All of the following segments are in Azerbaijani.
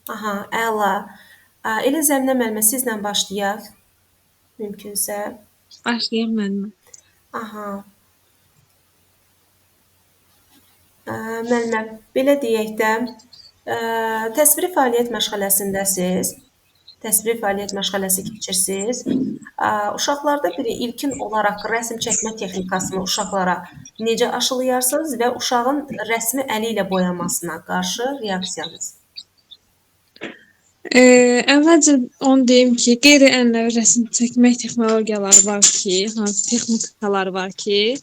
Aha, əla. Elə Zəminə müəllimə sizlə başlayaq, mümkünsə. Başlayaq müəllimə. Aha, müəllimə, belə deyək də, təsviri fəaliyyət məşğələsindəsiz. Təsviri fəaliyyət məşğələsi keçirsiniz. Uşaqlarda bir ilkin olaraq rəsm çəkmə texnikasını uşaqlara necə aşılayarsınız və uşağın rəsmi əli ilə boyamasına qarşı reaksiyanız? Əvvəlcə onu deyim ki, qeyri-ənənəvi rəsm çəkmək texnologiyaları var ki, hansı texnikalar var ki,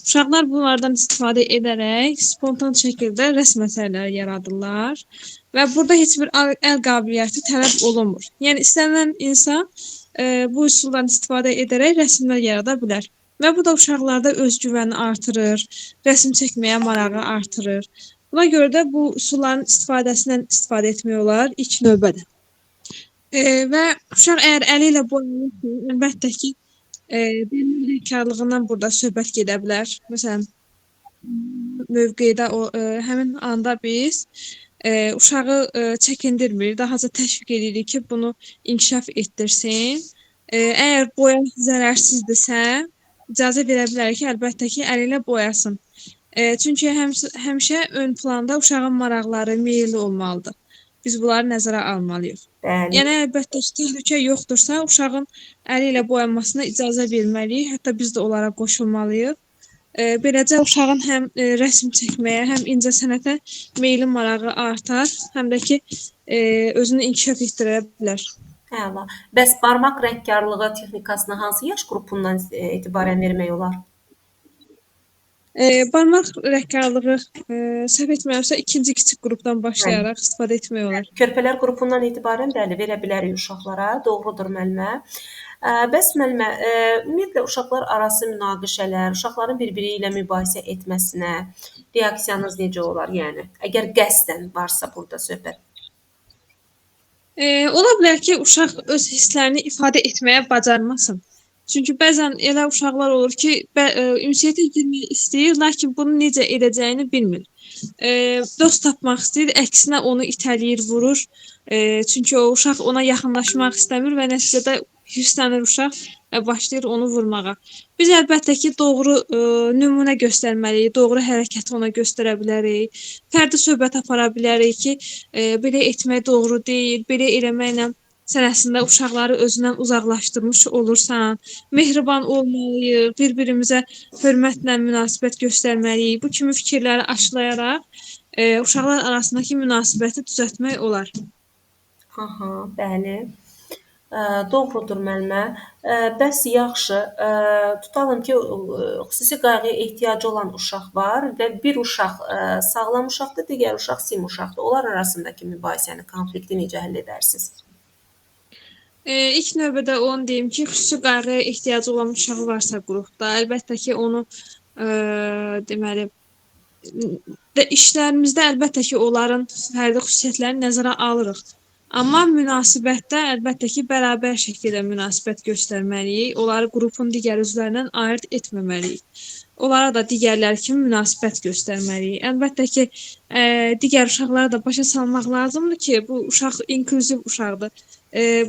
uşaqlar bunlardan istifadə edərək spontan şəkildə rəsm əsərləri yaradırlar və burada heç bir əl qabiliyyəti tələb olunmur. Yəni istənilən insan bu üsuldan istifadə edərək rəsmlər yarada bilər. Və bu da uşaqlarda özgüvəni artırır, rəsm çəkməyə marağı artırır. Buna görə də bu üsulların istifadəsindən istifadə etmək olar ilk növbədə. Və uşaq əgər əli ilə boyanırsa, əlbəttə ki, birinin həmkarlığından burada söhbət gedə bilər. Məsələn, mövqedə həmin anda biz uşağı çəkindirmir, daha çox təşviq edirik ki, bunu inkişaf etdirsin. Əgər boya zərərsizdirsə, icazə verə bilərik ki, əlbəttə ki, əli ilə boyasın. Çünki həmişə ön planda uşağın maraqları, meyilli olmalıdır. Biz bunları nəzərə almalıyıq. Bəli. Yəni əlbəttə ki, təhlükə yoxdursa, uşağın əli ilə boyanmasına icazə verməliyik. Hətta biz də onlara qoşulmalıyıq. Beləcə uşağın həm rəsm çəkməyə, həm incəsənətə meyli marağı artar, həm də ki, özünü inkişaf etdirə bilər. Əla. Bəs barmaq rəngkarlığı texnikasını hansı yaş qrupundan etibarən vermək olar? Barmaq rəngkarlığı səhv etmirəmsə, ikinci kiçik qrupdan başlayaraq istifadə etmək olar. Körpələr qrupundan etibarən bəli, verə bilərik uşaqlara. Doğrudur müəllimə. Bəs müəllimə, ümumiyyətlə uşaqlar arası münaqişələr, uşaqların bir-biri ilə mübahisə etməsinə reaksiyanız necə olar? Yəni, əgər qəsdən varsa burada söhbət. Ola bilər ki, uşaq öz hisslərini ifadə etməyə bacarmasın. Çünki bəzən elə uşaqlar olur ki, ünsiyyətə girmək istəyir, lakin bunu necə edəcəyini bilmir. Dost tapmaq istəyir, əksinə onu itələyir, vurur. Çünki o uşaq ona yaxınlaşmaq istəmir və nəticədə hirslənir uşaq və başlayır onu vurmağa. Biz əlbəttə ki, doğru nümunə göstərməliyik, doğru hərəkəti ona göstərə bilərik. Fərdi söhbət apara bilərik ki, belə etmək doğru deyil, belə eləməklə sən əslində uşaqları özündən uzaqlaşdırmış olursan. Mehriban olmalıyıq, bir-birimizə hörmətlə münasibət göstərməliyik. Bu kimi fikirləri aşılayaraq uşaqlar arasındakı münasibəti düzəltmək olar. Aha, bəli. Doğrudur müəllimə. Bəs yaxşı, tutalım ki, xüsusi qayğıya ehtiyacı olan uşaq var və bir uşaq sağlam uşaqdır, digər uşaq sim uşaqdır. Onlar arasındakı mübahisəni, konflikti necə həll edərsiniz? İlk növbədə onu deyim ki, xüsusi qayğıya ehtiyacı olan uşağı varsa qrupda, əlbəttə ki, onu deməli işlərimizdə əlbəttə ki, onların fərdi xüsusiyyətlərini nəzərə alırıq. Amma münasibətdə əlbəttə ki, bərabər şəkildə münasibət göstərməliyik. Onları qrupun digər üzvlərindən ayırd etməməliyik. Onlara da digərləri kimi münasibət göstərməliyik. Əlbəttə ki, digər uşaqlara da başa salmaq lazımdır ki, bu uşaq inklüziv uşaqdır.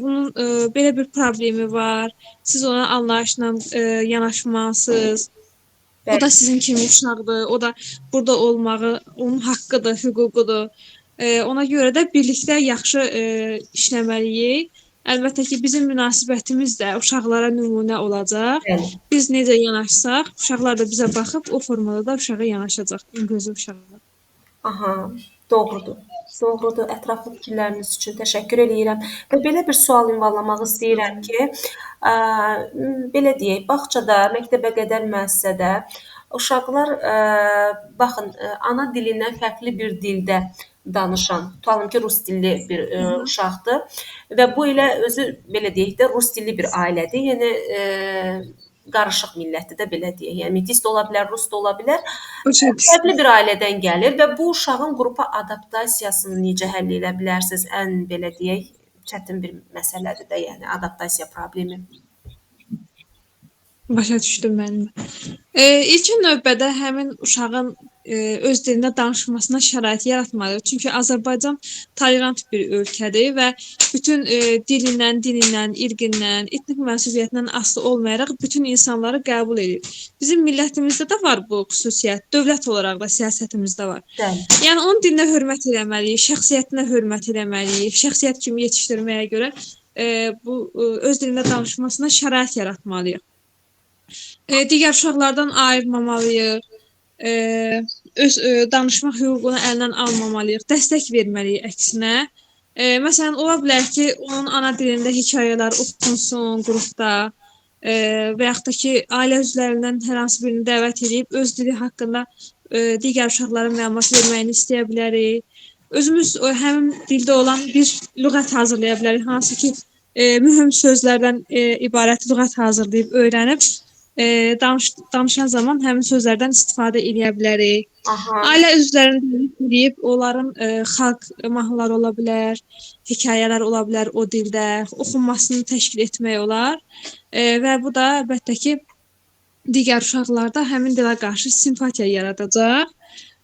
Bunun belə bir problemi var. Siz ona anlayışla yanaşmalısınız. O da sizin kimi uşaqdır. O da burada olmağı onun haqqıdır, hüququdur. Ona görə də birlikdə yaxşı işləməliyik. Əlbəttə ki, bizim münasibətimiz də uşaqlara nümunə olacaq. Bəli. Biz necə yanaşsaq, uşaqlar da bizə baxıb o formada da uşağa yanaşacaq, inklüziv uşaqlar. Aha, doğrudur. Doğrudur. Ətraflı fikirləriniz üçün təşəkkür eləyirəm. Və belə bir sual ünvanlamaq istəyirəm ki, belə deyək, bağçada, məktəbə qədər müəssisədə uşaqlar baxın, ana dilindən fərqli bir dildə danışan, tutalım ki, rus dilli bir uşaqdır və bu elə özü belə deyək də rus dilli bir ailədir. Yəni qarışıq millətdir də belə deyək. Yəni metis də ola bilər, rus da ola bilər. Fərqli bir ailədən gəlir və bu uşağın qrupa adaptasiyasını necə həll edə bilərsiniz? Ən belə deyək, çətin bir məsələdir də, yəni adaptasiya problemi. Başa düşdüm müəllimə. İlkin növbədə həmin uşağın öz dilində danışmasına şərait yaratmalıdır. Çünki Azərbaycan tolerant bir ölkədir və bütün dilindən, dinindən, irqindən, etnik mənsubiyyətindən asılı olmayaraq bütün insanları qəbul edir. Bizim millətimizdə də var bu xüsusiyyət, dövlət olaraq da siyasətimizdə var. Bəli. Yəni onun dilinə hörmət eləməliyik, şəxsiyyətinə hörmət eləməliyik, şəxsiyyət kimi yetişdirməyə görə bu öz dilində danışmasına şərait yaratmalıyıq. Digər uşaqlardan ayırmamalıyıq. e, öz danışmaq hüququnu əlindən almamalıyıq, dəstək verməliyik əksinə. Məsələn, ola bilər ki, onun ana dilində hekayələr oxunsun qrupda, və yaxud da ki, ailə üzvlərindən hər hansı birini dəvət edib öz dili haqqında digər uşaqlara məlumat verməyini istəyə bilərik. Özümüz həmin dildə olan bir lüğət hazırlaya bilərik, hansı ki, mühüm sözlərdən ibarət lüğət hazırlayıb öyrənib danışan zaman həmin sözlərdən istifadə edə bilərik. Aha. Ailə üzvlərini deyib, onların xalq mahnıları ola bilər, hekayələr ola bilər o dildə, oxunmasını təşkil etmək olar. Və bu da əlbəttə ki, digər uşaqlarda həmin dilə qarşı simpatiya yaradacaq.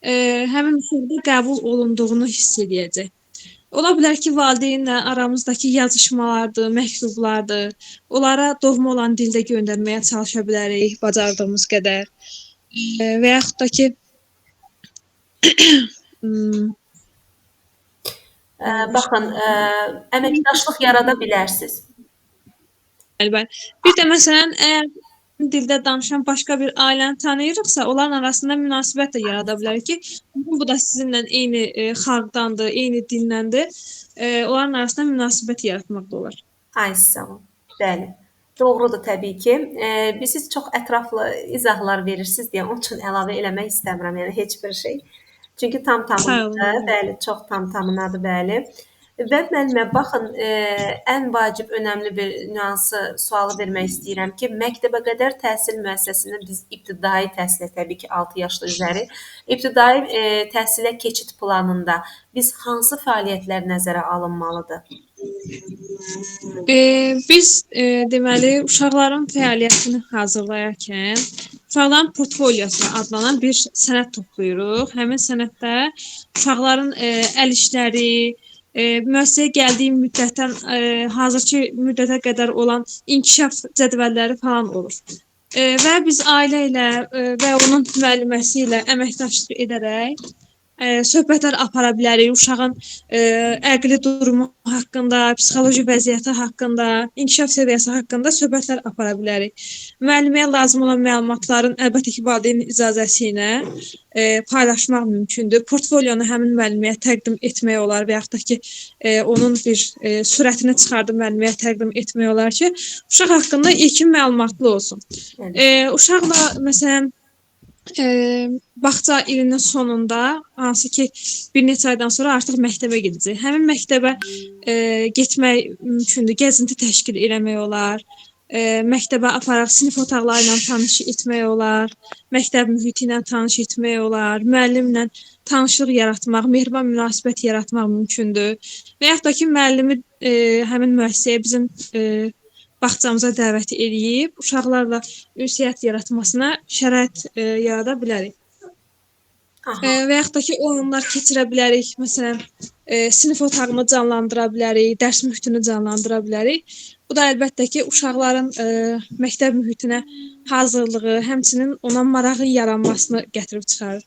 Həmin uşaqda qəbul olunduğunu hiss edəcək. Ola bilər ki, valideynlə aramızdakı yazışmalardır, məktublardır. Onlara doğma olan dildə göndərməyə çalışa bilərik bacardığımız qədər. Və yaxud da ki, Baxın, əməkdaşlıq yarada bilərsiniz. Əlbəttə. Bir də məsələn, əgər dildə danışan başqa bir ailəni tanıyırıqsa, onların arasında münasibət də yarada bilər ki, bu da sizinlə eyni xalqdandır, eyni dindəndir. Onların arasında münasibət yaratmaq da olar. Ay sağ ol. Bəli. Doğrudur təbii ki. Siz çox ətraflı izahlar verirsiniz deyə onun üçün əlavə eləmək istəmirəm, yəni heç bir şey. Çünki Sağ tam-tamınadır. olun. Bəli, çox tam-tamınadır, bəli. Və müəllimə, baxın, ən vacib, önəmli bir nüansı, sualı vermək istəyirəm ki, məktəbə qədər təhsil müəssisəsində biz ibtidai təhsilə, təbii ki, 6 yaşlı üzəri, ibtidai təhsilə keçid planında biz hansı fəaliyyətlər nəzərə alınmalıdır? Biz deməli uşaqların fəaliyyətini hazırlayarkən uşaqların portfoliosu adlanan bir sənəd toplayırıq. Həmin sənəddə uşaqların əl işləri, müəssisəyə gəldiyi müddətdən hazırki müddətə qədər olan inkişaf cədvəlləri falan olur. Və biz ailə ilə və onun müəlliməsi ilə əməkdaşlıq edərək söhbətlər apara bilərik. Uşağın əqli durumu haqqında, psixoloji vəziyyəti haqqında, inkişaf səviyyəsi haqqında söhbətlər apara bilərik. Müəlliməyə lazım olan məlumatların əlbəttə ki, valideynin icazəsi ilə paylaşmaq mümkündür. Portfolionu həmin müəlliməyə təqdim etmək olar və yaxud da ki, onun bir surətini çıxardıb müəlliməyə təqdim etmək olar ki, uşaq haqqında ilkin məlumatlı olsun. Uşaqla məsələn bağça ilinin sonunda, hansı ki, bir neçə aydan sonra artıq məktəbə gedəcək. Həmin məktəbə getmək mümkündür, gəzinti təşkil eləmək olar, məktəbə aparaq sinif otaqları ilə tanış etmək olar, məktəb mühiti ilə tanış etmək olar, müəllimlə tanışlıq yaratmaq, mehriban münasibət yaratmaq mümkündür. Və yaxud da ki, müəllimi həmin müəssisəyə bizim bağçamıza dəvət edib, uşaqlarla ünsiyyət yaratmasına şərait yarada bilərik. Və yaxud da ki, oyunlar keçirə bilərik. Məsələn, sinif otağını canlandıra bilərik, dərs mühitini canlandıra bilərik. Bu da əlbəttə ki, uşaqların məktəb mühitinə hazırlığı, həmçinin ona marağı yaranmasını gətirib çıxarır.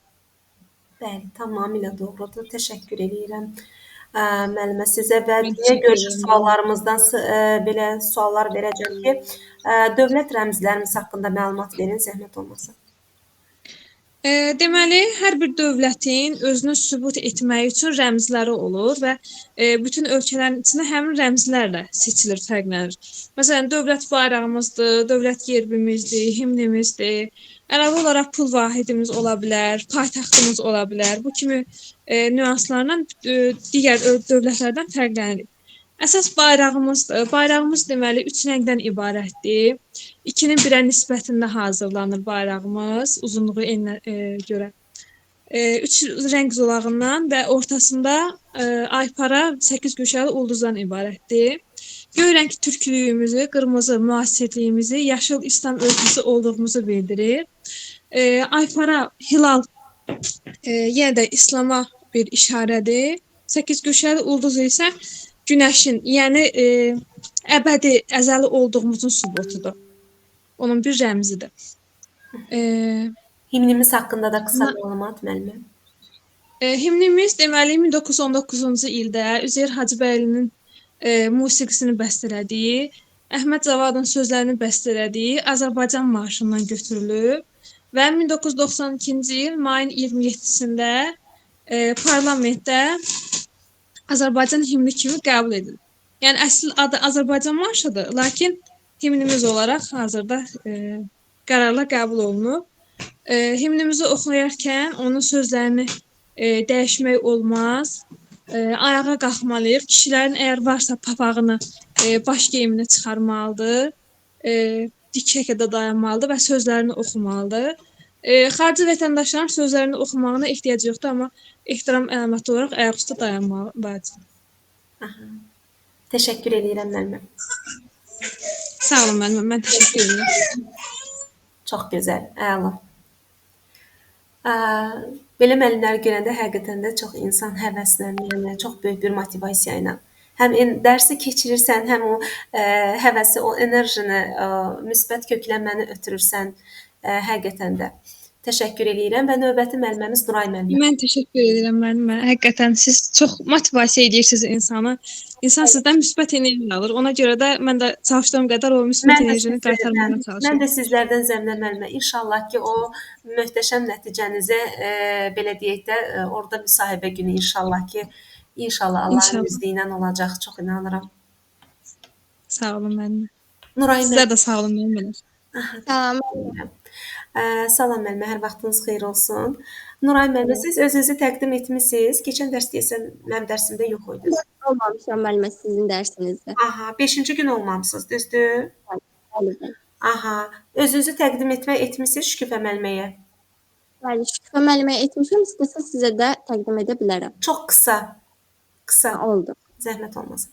Bəli, tamamilə doğrudur. Təşəkkür edirəm müəllimə sizə və deyə görüşü suallarımızdan belə suallar verəcəm ki, dövlət rəmzlərimiz haqqında məlumat verin, zəhmət olmasa. Deməli, hər bir dövlətin özünü sübut etməyi üçün rəmzləri olur və bütün ölkələrin içində həmin rəmzlərlə seçilir, fərqlənir. Məsələn, dövlət bayrağımızdır, dövlət gerbimizdir, himnimizdir. Əlavə olaraq pul vahidimiz ola bilər, paytaxtımız ola bilər. Bu kimi nüanslarla digər dövlətlərdən fərqlənir. Əsas bayrağımızdır. Bayrağımız deməli 3 rəngdən ibarətdir. 2-nin 1-ə nisbətində hazırlanır bayrağımız uzunluğu eninə görə. 3 rəng zolağından və ortasında aypara 8 güşəli ulduzdan ibarətdir. Göy rəng türklüyümüzü, qırmızı müasirliyimizi, yaşıl İslam ölkəsi olduğumuzu bildirir. Aypara hilal Yenə də İslama bir işarədir. Səkkizguşəli ulduz isə günəşin, yəni əbədi, əzəli olduğumuzun sübutudur. Onun bir rəmzidir. Eee, Himnimiz haqqında da qısa na məlumat müəllimə. Himnimiz deməli 1919-cu ildə Üzeyir Hacıbəylinin musiqisini bəstələdiyi, Əhməd Cavadın sözlərini bəstələdiyi Azərbaycan marşından götürülüb və 1992-ci il mayın 27-sində parlamentdə Azərbaycan himni kimi qəbul edilib. Yəni əsl adı Azərbaycan marşıdır, lakin himnimiz olaraq hazırda qərarla qəbul olunub. Himnimizi oxuyarkən onun sözlərini dəyişmək olmaz. Ayağa qalxmalıyıq. Kişilərin əgər varsa papağını, baş geyimini çıxarmalıdır. Dik şəkildə dayanmalıdır və sözlərini oxumalıdır. Xarici vətəndaşların sözlərini oxumağına ehtiyac yoxdur, amma ehtiram əlaməti olaraq ayaqüstə dayanmalı vacibdir. Aha. Təşəkkür edirəm müəllimə. Sağ olun müəllimə, mən təşəkkür edirəm. Çox gözəl, əla. Belə müəllimləri görəndə həqiqətən də çox insan həvəslə, yəni çox böyük bir motivasiya ilə həm dərsi keçirirsən, həm o həvəsi, o enerjini, müsbət köklənməni ötürürsən. Həqiqətən də təşəkkür eləyirəm və növbəti müəlliməmiz Nuray müəllimə. Mən təşəkkür edirəm müəllimə. Həqiqətən siz çox motivasiya edirsiniz insanı. İnsan sizdən müsbət enerji alır. Ona görə də mən də çalışdığım qədər o müsbət enerjini qaytarmağa Mən çalışıram. də sizlərdən Zəminə müəllimə inşallah ki, o möhtəşəm nəticənizi belə deyək də orada müsahibə günü inşallah Allahın İnşallah. izni ilə olacaq. Çox inanıram. Sağ olun müəllimə. Nuray Sizə də sağ olun müəllimə. Salam. Salam müəllimə, hər vaxtınız xeyir olsun. Nuray müəllimə, siz özünüzü təqdim etmisiniz. Keçən dərs deyəsən mənim dərsimdə yox idiniz. Olmamışam müəllimə sizin dərsinizdə. Aha, 5-ci gün olmamısınız, düzdür? Bəli. Aha, özünüzü təqdim etmisiniz Şüküfə müəlliməyə. Bəli, Şüküfə müəllimə etmişəm, istəsəz sizə də təqdim edə bilərəm. Çox qısa Oldu. zəhmət olmasın.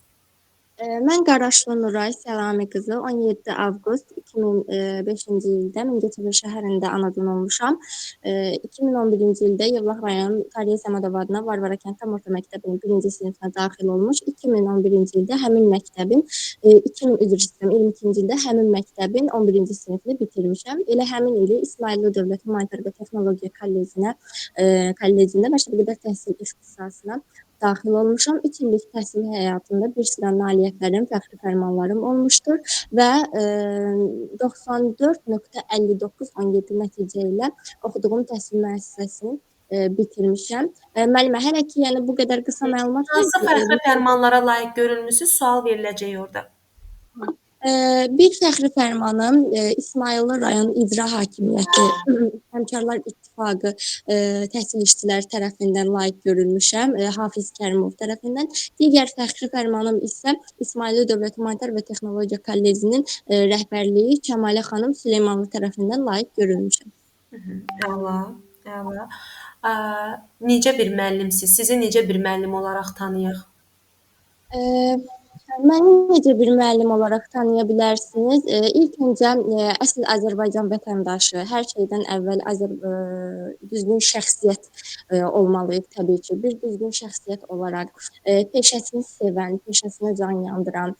Mən Qaraşlı Nuray Səlami qızı 17 avqust 2005-ci ildə Mingəçevir şəhərində anadan olmuşam. 2011-ci ildə Yevlax rayonu Tariyə Səmədov adına Varvara kənd tam orta məktəbinin 1-ci sinifinə daxil olmuş. 2011-ci ildə həmin məktəbin 22-ci ildə həmin məktəbin 11-ci sinifini bitirmişəm. Elə həmin ili İsmayıllı Dövlət Humanitar və Texnologiya kollecində məşğələ təhsil ixtisasına daxil olmuşam. 3 illik təhsil həyatımda bir sıra nailiyyətlərim, fəxri fərmanlarım olmuşdur və 94.5917 nəticə ilə oxuduğum təhsil müəssisəsini bitirmişəm. Müəllimə, hələ ki, yəni bu qədər qısa məlumat Hansı fəxri fərmanlara layiq görülmüsünüz? Sual veriləcək orada. Bir fəxri fərmanım İsmayıllı rayon İcra Hakimiyyəti Həmkarlar İttifaqı təhsil işçiləri tərəfindən layiq görülmüşəm, Hafiz Kərimov tərəfindən. Digər fəxri fərmanım isə İsmayıllı Dövlət Humanitar və Texnologiya Kollecinin rəhbərliyi Kəmalə xanım Süleymanlı tərəfindən layiq görülmüşəm. Əla. Necə bir müəllimsiniz? Sizi necə bir müəllim olaraq tanıyaq? Məni necə bir müəllim olaraq tanıya bilərsiniz? İlk öncə əsl Azərbaycan vətəndaşı, hər şeydən əvvəl düzgün şəxsiyyət olmalıyıq təbii ki. Bir düzgün şəxsiyyət olaraq peşəsini sevən, peşəsinə can yandıran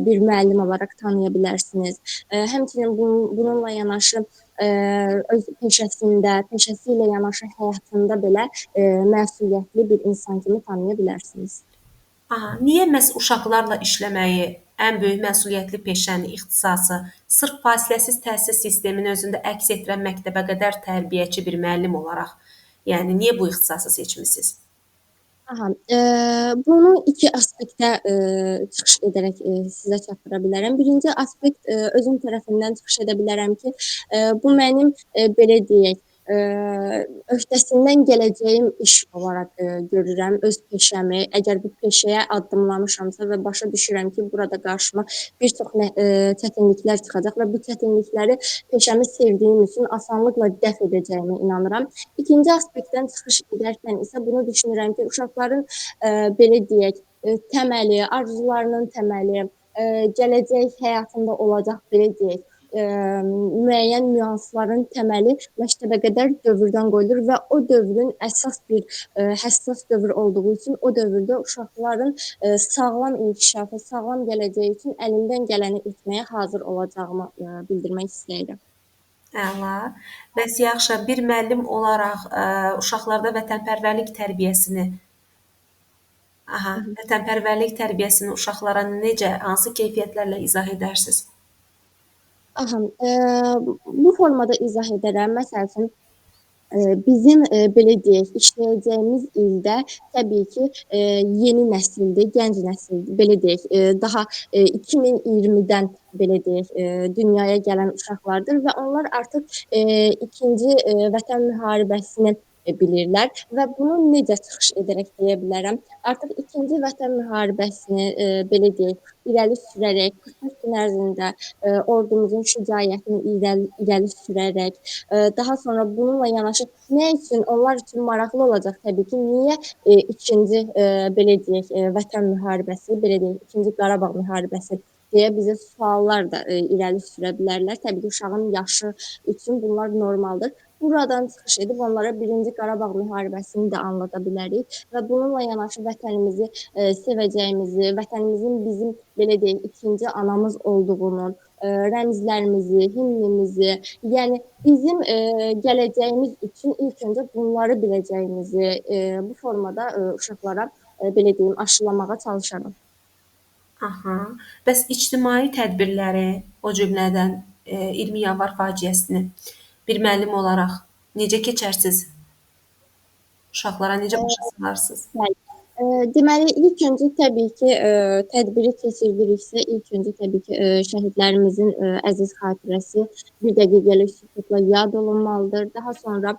bir müəllim olaraq tanıya bilərsiniz. Həmçinin bununla yanaşı öz peşəsi ilə yanaşı həyatında belə məsuliyyətli bir insan kimi tanıya bilərsiniz. Niyə məhz uşaqlarla işləməyi, ən böyük məsuliyyətli peşəni, ixtisası, sırf fasiləsiz təhsil sistemini özündə əks etdirən məktəbə qədər tərbiyəçi bir müəllim olaraq, yəni niyə bu ixtisası seçmisiniz? Bunu 2 aspektə çıxış edərək sizə çatdıra bilərəm. Birinci aspekt özüm tərəfindən çıxış edə bilərəm ki, bu mənim belə deyək, öhdəsindən gələcəyim iş olaraq görürəm öz peşəmi. Əgər bu peşəyə addımlamışamsa və başa düşürəm ki, burada qarşıma bir çox çətinliklər çıxacaq və bu çətinlikləri peşəmi sevdiyim üçün asanlıqla dəf edəcəyimə inanıram. İkinci aspektdən çıxış edərkən isə bunu düşünürəm ki, uşaqların belə deyək, təməli, arzularının təməli, gələcək həyatında olacaq belə deyək, müəyyən nüansların təməli məktəbəqədər dövrdən qoyulur və o dövrün əsas bir həssas dövr olduğu üçün o dövrdə uşaqların sağlam inkişafı, sağlam gələcəyi üçün əlimdən gələni etməyə hazır olacağımı bildirmək istəyirəm. Əla. Bəs yaxşı, bir müəllim olaraq uşaqlarda vətənpərvərlik tərbiyəsini uşaqlara necə, hansı keyfiyyətlərlə izah edərsiniz? Aha, bu formada izah edərəm. Məsəl üçün, bizim belə deyək, işləyəcəyimiz ildə təbii ki, yeni nəsildir, gənc nəsildir, belə deyək, daha 2020-dən belə deyək, dünyaya gələn uşaqlardır və onlar artıq ikinci Vətən müharibəsini bilirlər və bunu necə çıxış edərək deyə bilərəm. Artıq ikinci Vətən müharibəsini belə deyək, irəli sürərək 44 gün ərzində ordumuzun şücaətini irəli sürərək, daha sonra bununla yanaşı nə üçün onlar üçün maraqlı olacaq təbii ki, niyə ikinci belə deyək, Vətən müharibəsi, belə deyək, ikinci Qarabağ müharibəsi deyə bizə suallar da irəli sürə bilərlər. Təbii ki, uşağın yaşı üçün bunlar normaldır. Buradan çıxış edib onlara birinci Qarabağ müharibəsini də anlada bilərik və bununla yanaşı vətənimizi sevəcəyimizi, vətənimizin bizim belə deyək, ikinci anamız olduğunu, rəmzlərimizi, himnimizi, yəni bizim gələcəyimiz üçün ilk öncə bunları biləcəyimizi bu formada uşaqlara belə deyim, aşılamağa çalışaram. Aha. Bəs ictimai tədbirləri, o cümlədən 20 yanvar faciəsini bir müəllim olaraq necə keçərsiniz? Uşaqlara necə başa salarsınız? Bəli. Deməli, ilk öncə təbii ki, tədbiri keçiririksə, ilk öncə təbii ki, şəhidlərimizin əziz xatirəsi bir dəqiqəlik sükutla yad olunmalıdır. Daha sonra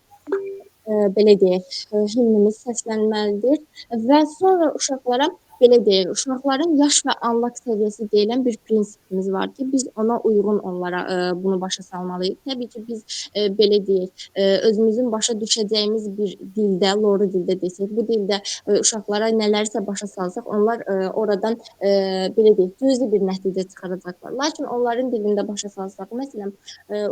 belə deyək, himnimiz səslənməlidir və sonra uşaqlara belə deyək, uşaqların yaş və anlaq səviyyəsi deyilən bir prinsipimiz var ki, biz ona uyğun onlara bunu başa salmalıyıq. Təbii ki, biz belə deyək, özümüzün başa düşəcəyimiz bir dildə, loru dildə desək, bu dildə uşaqlara nələrsə başa salsaq, onlar oradan belə deyək, cüzi bir nəticə çıxaracaqlar. Lakin onların dilində başa salsaq, məsələn,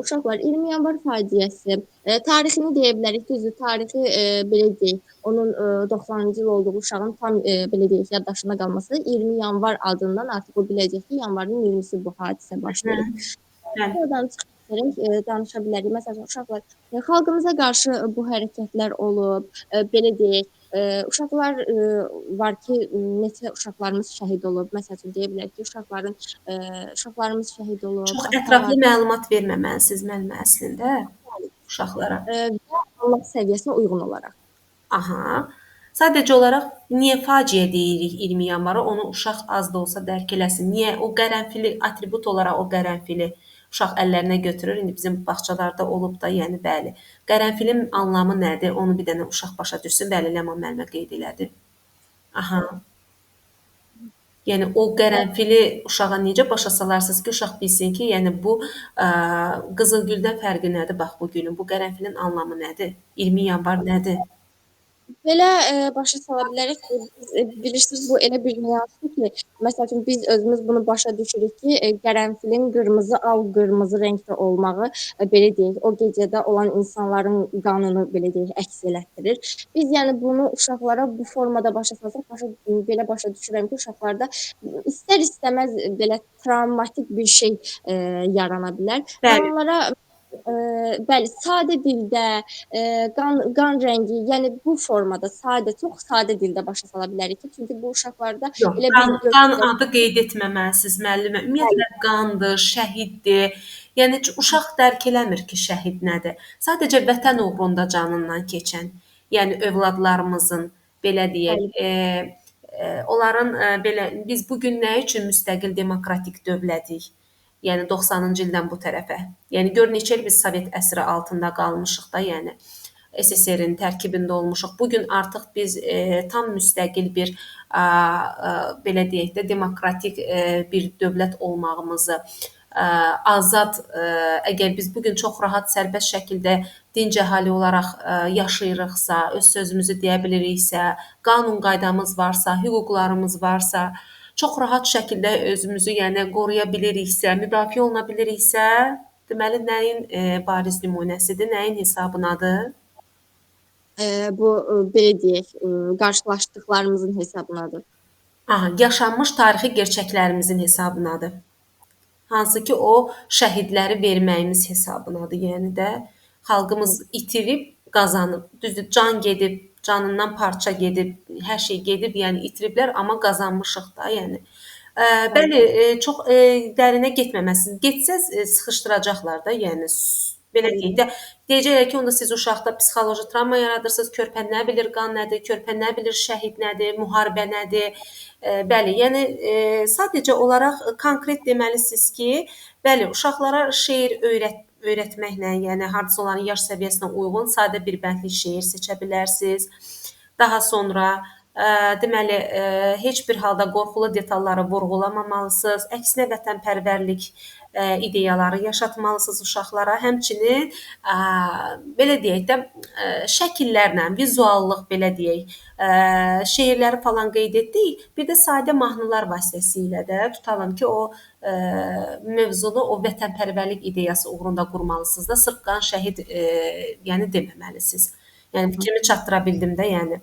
uşaqlar 20 yanvar faciəsi, tarixini deyə bilərik, düzdür, tarixi belə deyək, onun 90-cı il olduğu uşağın tam belə deyək, yaddaşında qalması 20 yanvar adından artıq o biləcək ki, yanvarın 20-si bu hadisə başlayıb. Oradan çıxaraq danışa bilərik. Məsələn, uşaqlar xalqımıza qarşı bu hərəkətlər olub, belə deyək, uşaqlar var ki, neçə uşaqlarımız şəhid olub. Məsələn, deyə bilərik ki, uşaqlarımız şəhid olub. Çox ətraflı məlumat verməməlisiniz müəllimə əslində uşaqlara. Və anlaq səviyyəsinə uyğun olaraq. Aha. Sadəcə olaraq niyə faciə deyirik 20 yanvara, onu uşaq az da olsa dərk eləsin. Niyə o qərənfili, atribut olaraq o qərənfili uşaq əllərinə götürür. İndi bizim bağçalarda olub da, yəni bəli. Qərənfilin anlamı nədir? Onu bir dənə uşaq başa düşsün. Bəli, Ləman müəllimə qeyd elədi. Aha. Yəni o qərənfili uşağa necə başa salarsınız ki, uşaq bilsin ki, yəni bu qızılgüldən fərqi nədir? Bax bu gülün, bu qərənfilin anlamı nədir? 20 yanvar nədir? Belə başa sala bilərik ki, bilirsiniz, bu elə bir nüansdır ki, məsəl üçün biz özümüz bunu başa düşürük ki, qərənfilin qırmızı, al-qırmızı rəngdə olmağı, belə deyək, o gecədə olan insanların qanını, belə deyək, əks elətdirir. Biz yəni bunu uşaqlara bu formada başa salsaq, belə başa düşürəm ki, uşaqlarda istər-istəməz belə travmatik bir şey yarana bilər. Və Bəli. onlara bəli, sadə dildə, qan rəngi, yəni bu formada sadə, çox sadə dildə başa sala bilərik ki, çünki bu uşaqlarda Yox, elə bir qan adı qeyd etməməlisiniz müəllimə. Ümumiyyətlə qandır, şəhiddir. Yəni uşaq dərk eləmir ki, şəhid nədir. Sadəcə vətən uğrunda canından keçən, yəni övladlarımızın belə deyək, onların belə biz bu gün nə üçün müstəqil demokratik dövlətik? Yəni 90-cı ildən bu tərəfə. Yəni gör neçə il biz Sovet əsri altında qalmışıq da, yəni SSR-in tərkibində olmuşuq. Bu gün artıq biz tam müstəqil bir belə deyək də demokratik bir dövlət olmağımızı, azad, əgər biz bu gün çox rahat, sərbəst şəkildə dinc əhali olaraq yaşayırıqsa, öz sözümüzü deyə biliriksə, qanun qaydamız varsa, hüquqlarımız varsa, çox rahat şəkildə özümüzü yəni qoruya biliriksə, müdafiə oluna biliriksə, Deməli, nəyin bariz nümunəsidir, nəyin hesabınadır? Bu belə deyək, qarşılaşdıqlarımızın hesabınadır. Aha, yaşanmış tarixi gerçəklərimizin hesabınadır. Hansı ki, o şəhidləri verməyimiz hesabınadır. Yəni də xalqımız itirib, qazanıb. Düzdür, can gedib, canından parça gedib, hər şey gedib, yəni itiriblər, amma qazanmışıq da, yəni. Bəli, çox dərinə getməməlisiniz. Getsəz sıxışdıracaqlar da, yəni belə deyək də, deyəcəklər ki, onda siz uşaqda psixoloji travma yaradırsınız, körpə nə bilir qan nədir, körpə nə bilir şəhid nədir, müharibə nədir. Bəli, yəni sadəcə olaraq konkret deməlisiniz ki, bəli, uşaqlara şeir öyrətməklə, yəni hardasa onların yaş səviyyəsinə uyğun sadə bir bəndlik şeir seçə bilərsiniz. Daha sonra deməli, heç bir halda qorxulu detalları vurğulamamalısınız. Əksinə vətənpərvərlik ideyaları yaşatmalısınız uşaqlara. Həmçinin belə deyək də şəkillərlə, vizuallıq belə deyək, şeirləri falan qeyd etdik. Bir də sadə mahnılar vasitəsilə də tutalım ki, o mövzunu o vətənpərvərlik ideyası uğrunda qurmalısınız da, sırf qan şəhid yəni deməməlisiniz. Yəni fikrimi çatdıra bildim də, yəni.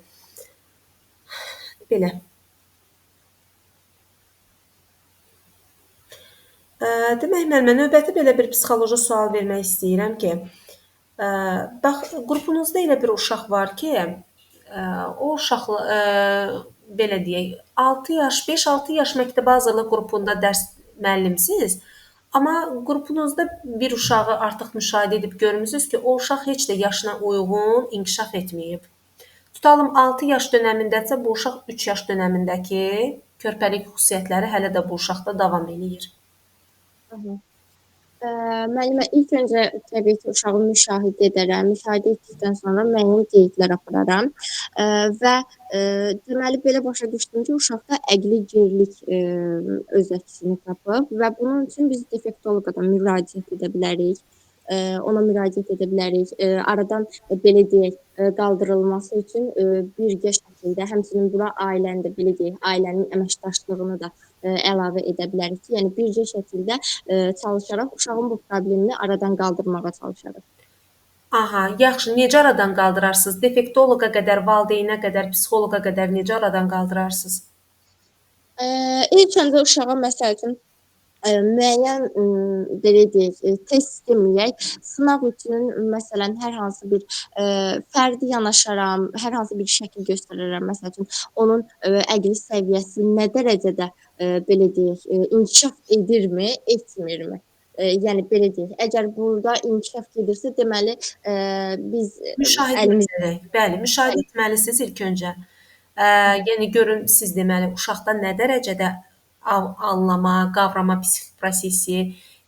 Belə. Demək, müəllimə, növbəti belə bir psixoloji sual vermək istəyirəm ki, bax, qrupunuzda elə bir uşaq var ki, o uşaq belə deyək, 6 yaş, 5-6 yaş məktəbə hazırlıq qrupunda dərs müəllimsiniz, amma qrupunuzda bir uşağı artıq müşahidə edib görmüsünüz ki, o uşaq heç də yaşına uyğun inkişaf etməyib. Tutalım 6 yaş dönəmindəsə, bu uşaq 3 yaş dönəmindəki körpəlik xüsusiyyətləri hələ də bu uşaqda davam eləyir. Müəllimə, ilk öncə təbii ki, uşağı müşahidə edərəm. Müşahidə etdikdən sonra müəyyən qeydlər apararam və deməli belə başa düşdüm ki, uşaqda əqli gerilik öz əksini tapıb və bunun üçün biz defektoloqa da müraciət edə bilərik. Ona müraciət edə bilərik. Aradan belə deyək, qaldırılması üçün birgə şəkildə, həmçinin bura ailənin də belə deyək, ailənin əməkdaşlığını da əlavə edə bilərik ki, yəni birgə şəkildə çalışaraq uşağın bu problemini aradan qaldırmağa çalışarıq. Aha, yaxşı. Necə aradan qaldırarsınız? Defektoloqa qədər, valideynə qədər, psixoloqa qədər necə aradan qaldırarsınız? İlk öncə uşağa məsəl üçün müəyyən belə deyək, test deməyək, sınaq üçün məsələn hər hansı bir fərdi yanaşaram, hər hansı bir şəkil göstərərəm. Məsəl üçün onun əqli səviyyəsi nə dərəcədə belə deyək, inkişaf edirmi, etmirmi? Yəni belə deyək, əgər burada inkişaf edirsə, deməli biz Müşahidə edərək. Bəli, müşahidə etməlisiniz ilk öncə. Yəni görün siz deməli uşaqda nə dərəcədə anlama, qavrama psixik prosesi,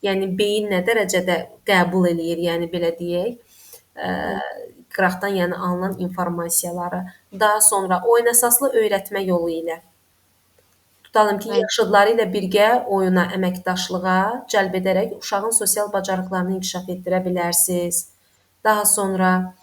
yəni beyin nə dərəcədə qəbul eləyir, yəni belə deyək, qıraqdan yəni alınan informasiyaları. Daha sonra oyun əsaslı öyrətmə yolu ilə. Tutalım ki, yaşıdları ilə birgə oyuna, əməkdaşlığa cəlb edərək uşağın sosial bacarıqlarını inkişaf etdirə bilərsiniz. Daha sonra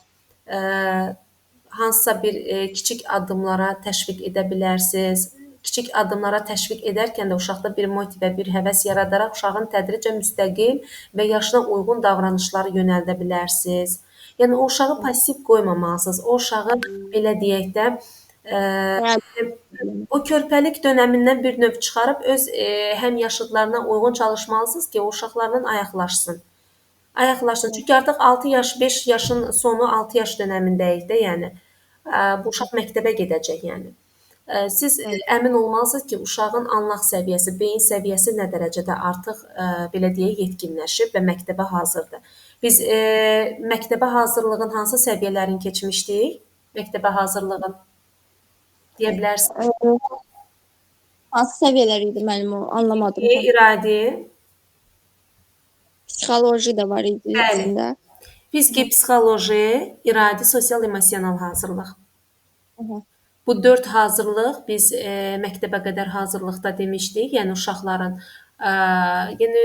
hansısa bir kiçik addımlara təşviq edə bilərsiniz. Kiçik addımlara təşviq edərkən də uşaqda bir motivə, bir həvəs yaradaraq uşağın tədricən müstəqil və yaşına uyğun davranışlara yönəldə bilərsiniz. Yəni o uşağı pasiv qoymamalısınız. O uşağı belə deyək də o körpəlik dönəmindən bir növ çıxarıb öz həmyaşıdlarına uyğun çalışmalısınız ki, o uşaqlarla ayaqlaşsın. Çünki artıq 6 yaş, 5 yaşın sonu 6 yaş dönəmindəyik də, yəni bu uşaq məktəbə gedəcək, yəni. Siz əmin olmalısınız ki, uşağın anlaq səviyyəsi, beyin səviyyəsi nə dərəcədə artıq belə deyək yetkinləşib və məktəbə hazırdır. Biz məktəbə hazırlığın hansı səviyyələrini keçmişdik? Məktəbə hazırlığın deyə bilərsiniz. Hansı səviyyələr idi mənim o anlamadım. İradi. Psixoloji da var idi içində. Fiziki, psixoloji, iradi, sosial-emosional hazırlıq. Bu 4 hazırlıq biz məktəbə qədər hazırlıqda demişdik. Yəni uşaqların yəni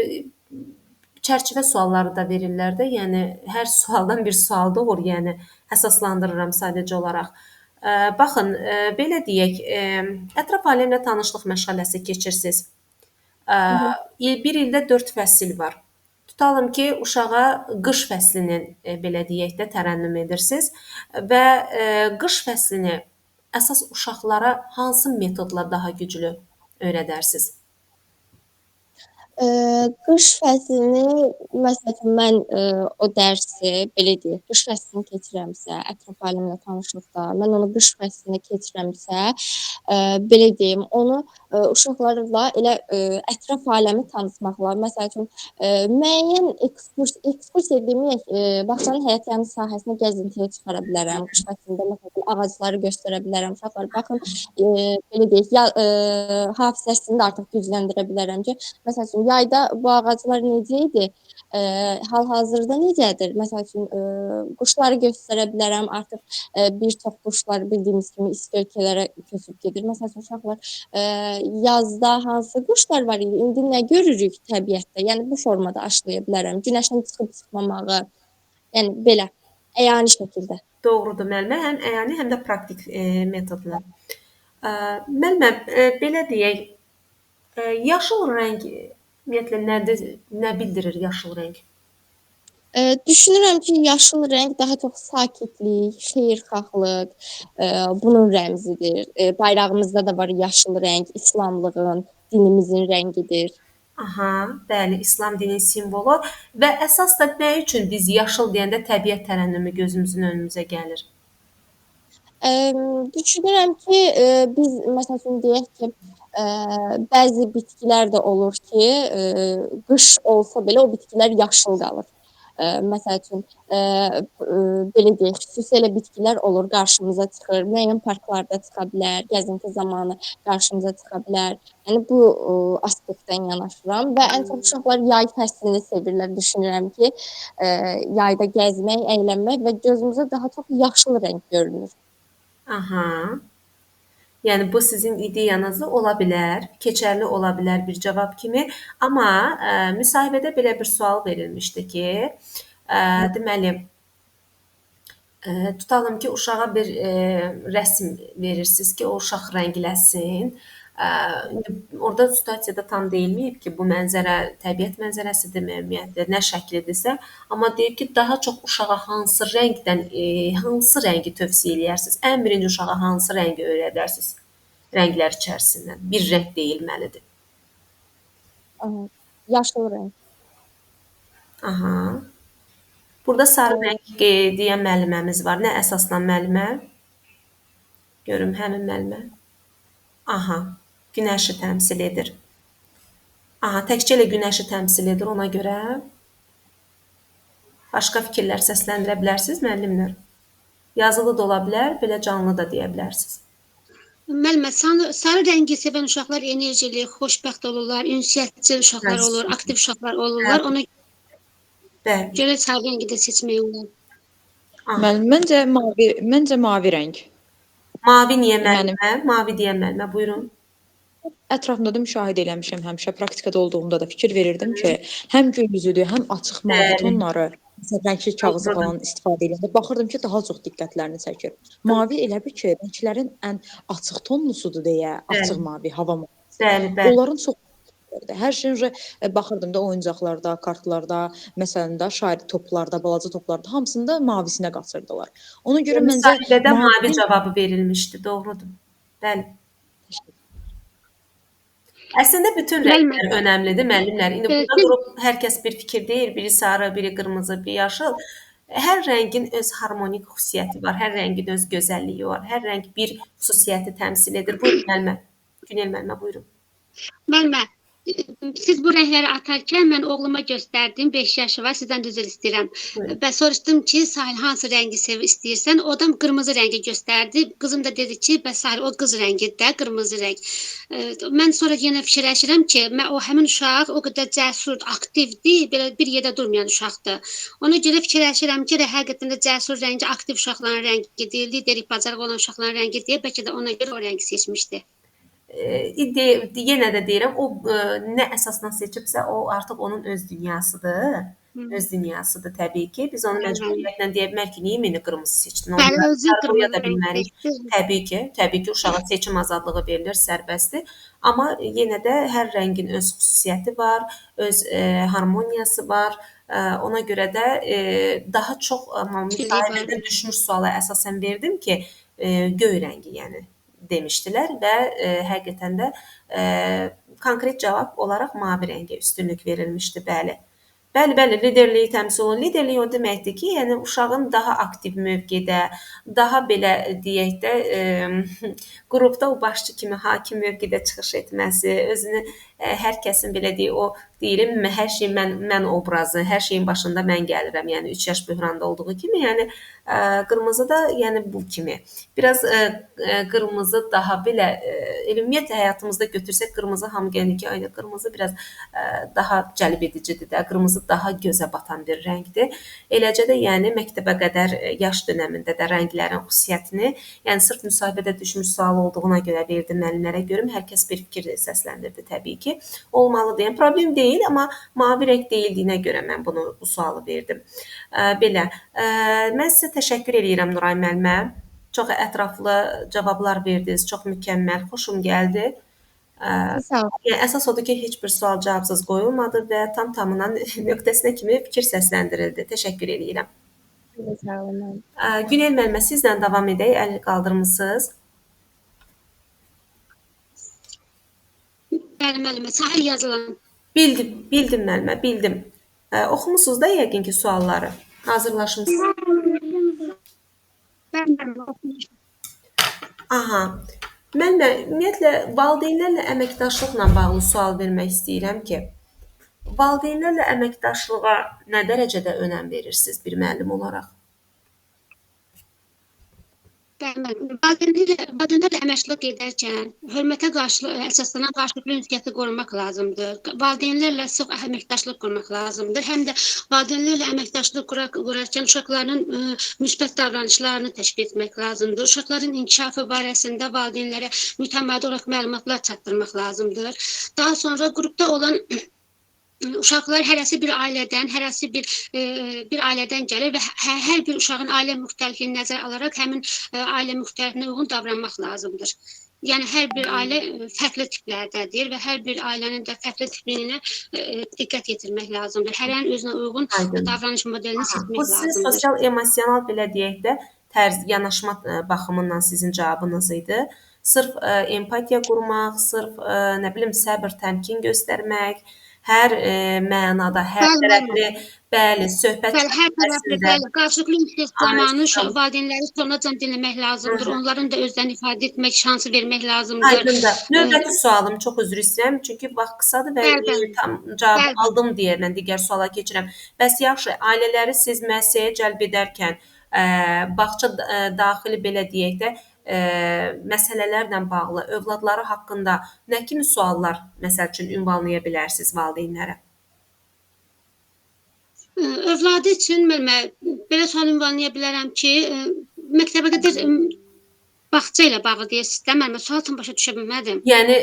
çərçivə sualları da verirlər də. Yəni hər sualdan bir sual doğur, yəni əsaslandırıram sadəcə olaraq. Baxın, belə deyək, ətraf aləmlə tanışlıq məşğələsi keçirsiniz. Bir ildə 4 fəsil var. Tutalım ki, uşağa qış fəslini, belə deyək də, tərənnüm edirsiniz və qış fəslini əsas uşaqlara hansı metodla daha güclü öyrədərsiniz? Qış fəslini məsəl üçün mən o dərsi belə deyək, qış fəslini keçirəmsə, ətraf aləmlə tanışlıqda, mən onu qış fəslini keçirəmsə, belə deyim, onu uşaqlarla elə ətraf aləmi tanıtmaqla, məsəl üçün müəyyən ekskursiya deməyək, bağçanın həyətyanı sahəsini gəzintiyə çıxara bilərəm. Qış fəslində məsələn ağacları göstərə bilərəm. Uşaqlar baxın, belə deyək, hafizəsini də artıq gücləndirə bilərəm ki, məsəl üçün yayda bu ağaclar necə idi? Hal-hazırda necədir? Məsəl üçün quşları göstərə bilərəm. Artıq bir çox quşlar bildiyimiz kimi isti ölkələrə köçüb gedir. Məsəl üçün uşaqlar yazda hansı quşlar var idi? İndi nə görürük təbiətdə? Yəni bu formada aşlaya bilərəm. Günəşin çıxıb çıxmamağı, yəni belə əyani şəkildə. Doğrudur müəllimə, həm əyani, həm də praktik metodla. Müəllimə, belə deyək, yaşıl rəng ümumiyyətlə nədir, nə bildirir yaşıl rəng? Düşünürəm ki, yaşıl rəng daha çox sakitlik, xeyirxahlıq, bunun rəmzidir. Bayrağımızda da var yaşıl rəng, İslamlığın, dinimizin rəngidir. Aha, bəli, İslam dinin simvolu və əsas da nə üçün biz yaşıl deyəndə təbiət tərənnümü gözümüzün önümüzə gəlir? Düşünürəm ki, biz məsəl üçün deyək ki, bəzi bitkilər də olur ki, qış olsa belə o bitkilər yaşıl qalır. Məsəl üçün, belə deyək, xüsusilə bitkilər olur, qarşımıza çıxır, müəyyən parklarda çıxa bilər, gəzinti zamanı qarşımıza çıxa bilər. Yəni bu aspektdən yanaşıram və ən çox uşaqlar yay fəslini sevirlər. Düşünürəm ki, yayda gəzmək, əylənmək və gözümüzə daha çox yaşıl rəng görünür. Aha. Yəni bu sizin ideyanız da ola bilər, keçərli ola bilər bir cavab kimi, amma müsahibədə belə bir sual verilmişdi ki, deməli, tutalım ki, uşağa bir rəsm verirsiniz ki, o uşaq rəngləsin. İndi orada situasiyada tam deyilməyib ki, bu mənzərə təbiət mənzərəsidirmi, ümumiyyətlə nə şəklidirsə, amma deyib ki, daha çox uşağa hansı rəngdən, hansı rəngi tövsiyə eləyərsiniz? Ən birinci uşağa hansı rəngi öyrədərsiniz? Rənglər içərisindən bir rəng deyilməlidir. Yaşıl rəng. Aha. Burada sarı rəng deyən müəlliməmiz var. Nə əsasla müəllimə? Görüm həmin müəllimə. Aha, günəşi təmsil edir. Aha, təkcə elə günəşi təmsil edir ona görə. Başqa fikirlər səsləndirə bilərsiniz müəllimlər? Yazılı da ola bilər, belə canlı da deyə bilərsiniz. Müəllimə, sarı rəngi sevən uşaqlar enerjili, xoşbəxt olurlar, ünsiyyətçil uşaqlar olur, aktiv uşaqlar olurlar. Ona Bəli. görə sarı rəngi də seçmək olar. Məncə mavi rəng. Mavi niyə müəllimə? Mavi deyən müəllimə, buyurun. Ətrafımda da müşahidə eləmişəm həmişə, praktikada olduğumda da fikir verirdim ki, həm göy üzüdür, həm açıq mavi tonları, məsələn, rəngli kağızı falan istifadə edəndə baxırdım ki, daha çox diqqətlərini çəkir. Mavi elə bil ki, rənglərin ən açıq tonlusudur deyə, açıq mavi, hava mavisi. Bəli, bəli. Onların çox hər şeyin baxırdım da oyuncaqlarda, kartlarda, məsələn də şair toplarda, balaca toplarda hamısında mavisinə qaçırdılar. Ona görə məncə müsahibədə mavi cavabı verilmişdi, doğrudur. Bəli. Əslində bütün rənglər önəmlidir müəllimlər. İndi burada durub hər kəs bir fikir deyir, biri sarı, biri qırmızı, biri yaşıl. Hər rəngin öz harmonik xüsusiyyəti var, hər rəngin öz gözəlliyi var, hər rəng bir xüsusiyyəti təmsil edir. Buyurun müəllimə. Günel müəllimə, buyurun. Müəllimə, siz bu rəngləri atarkən mən oğluma göstərdim, 5 yaşı var, sizdən üzr istəyirəm. Və soruşdum ki, Sahil hansı rəngi istəyirsən? O da qırmızı rəngi göstərdi. Qızım da dedi ki, bəs Sahil o qız rəngidir, qırmızı rəng. Mən sonra yenə fikirləşirəm ki, o həmin uşaq o qədər cəsur, aktivdir, belə bir yerdə durmayan uşaqdır. Ona görə fikirləşirəm ki, həqiqətən də cəsur rəngi aktiv uşaqların rəngidir, liderlik bacarığı olan uşaqların rəngidir. Bəlkə də ona görə o rəngi seçmişdi. Yenə də deyirəm, o nə əsasla seçibsə, o artıq onun öz dünyasıdır. öz dünyasıdır təbii ki. Biz onu Bəli, bəli. məcburiyyətlə deyə bilmərik ki, niyə mini qırmızı seçdin? Onu Bəli, özü sarı boya qırmızı da rəng bilmərik. seçdi. Təbii ki, uşağa seçim azadlığı verilir, sərbəstdir. Amma yenə də hər rəngin öz xüsusiyyəti var, öz harmoniyası var. Ona görə də daha çox Çiliyi var. müsahibədə düşmüş suala əsasən verdim ki, göy rəngi, yəni demişdilər və həqiqətən də konkret cavab olaraq mavi rəngə üstünlük verilmişdi, bəli. Bəli, liderliyi təmsil olunur. Liderlik o deməkdir ki, yəni uşağın daha aktiv mövqedə, daha belə deyək də, qrupda o başçı kimi hakim mövqedə çıxış etməsi, özünü hər kəsin belə deyək, o deyirim, hər şey mən obrazı, hər şeyin başında mən gəlirəm. Yəni 3 yaş böhranda olduğu kimi, yəni qırmızı da yəni bu kimi. Biraz qırmızı daha belə ümumiyyətlə həyatımızda götürsək qırmızı hamı gəlir ki, ayda qırmızı biraz daha cəlb edicidir də, qırmızı daha gözə batan bir rəngdir. Eləcə də yəni məktəbə qədər yaş dönəmində də rənglərin xüsusiyyətini, yəni sırf müsahibədə düşmüş sual olduğuna görə verdim müəllimlərə görüm, hər kəs bir fikir səsləndirdi təbii ki. Olmalıdır. Yəni problem deyil, amma mavi rəng deyildiyinə görə mən bu sualı verdim. Belə. Mən sizə təşəkkür edirəm Nuray müəllimə. Çox ətraflı cavablar verdiniz, çox mükəmməl, xoşum gəldi. Sağ olun. Yəni əsas odur ki, heç bir sual cavabsız qoyulmadı və tam-tamına nöqtəsinə kimi fikir səsləndirildi. Təşəkkür edirəm. Sağ olun. Günel müəllimə, sizlə davam edək. Əl qaldırmısınız. Bəli, müəllimə, səhər yazılan. Bildim müəllimə, bildim. Oxumusunuz da yəqin ki sualları. Hazırlaşmısınız. Bəli, Aha. Mən də ümumiyyətlə valideynlərlə əməkdaşlıqla bağlı sual vermək istəyirəm ki, valideynlərlə əməkdaşlığa nə dərəcədə önəm verirsiniz bir müəllim olaraq? Valideynlərlə əməkdaşlıq edərkən hörmətə əsaslanan qarşılıqlı ünsiyyəti qorumaq lazımdır. Valideynlərlə sıx əməkdaşlıq qurmaq lazımdır. Həm də valideynlərlə əməkdaşlıq qurarkən uşaqların müsbət davranışlarını təşkil etmək lazımdır. Uşaqların inkişafı barəsində valideynlərə mütəmadi olaraq məlumatlar çatdırmaq lazımdır. Daha sonra qrupda olan uşaqlar hərəsi bir ailədən gəlir və hər bir uşağın ailə müxtəlifliyini nəzərə alaraq həmin ailə müxtəlifliyinə uyğun davranmaq lazımdır. Yəni hər bir ailə fərqli tiplərdədir və hər bir ailənin də fərqli tipliyinə diqqət yetirmək lazımdır. Hərənin özünə uyğun davranış modelini seçmək Bu sizin lazımdır. sosial emosional belə deyək də tərz yanaşma baxımından sizin cavabınız idi. Sırf empatiya qurmaq, sırf nə bilim səbr, təmkin göstərmək, hər mənada, hər tərəfli, bəli, söhbət Hər tərəfli qarşılıqlı ünsiyyət zamanı valideynləri sonacan dinləmək lazımdır. Onların da özlərini ifadə etmək şansı vermək lazımdır. Aydındır. Növbəti sualım, çox üzr istəyirəm, çünki vaxt qısadır və tam cavab aldım deyə mən digər suala keçirəm. Bəs yaxşı, ailələri siz müəssisəyə cəlb edərkən bağça daxili belə deyək də məsələlərlə bağlı övladları haqqında nə kimi suallar məsəl üçün ünvanlaya bilərsiniz valideynlərə? Övladı üçün mən belə sual ünvanlaya bilərəm ki, məktəbə qədər bağça ilə bağlı deyirsiniz də, mən sual tam başa düşə bilmədim. Yəni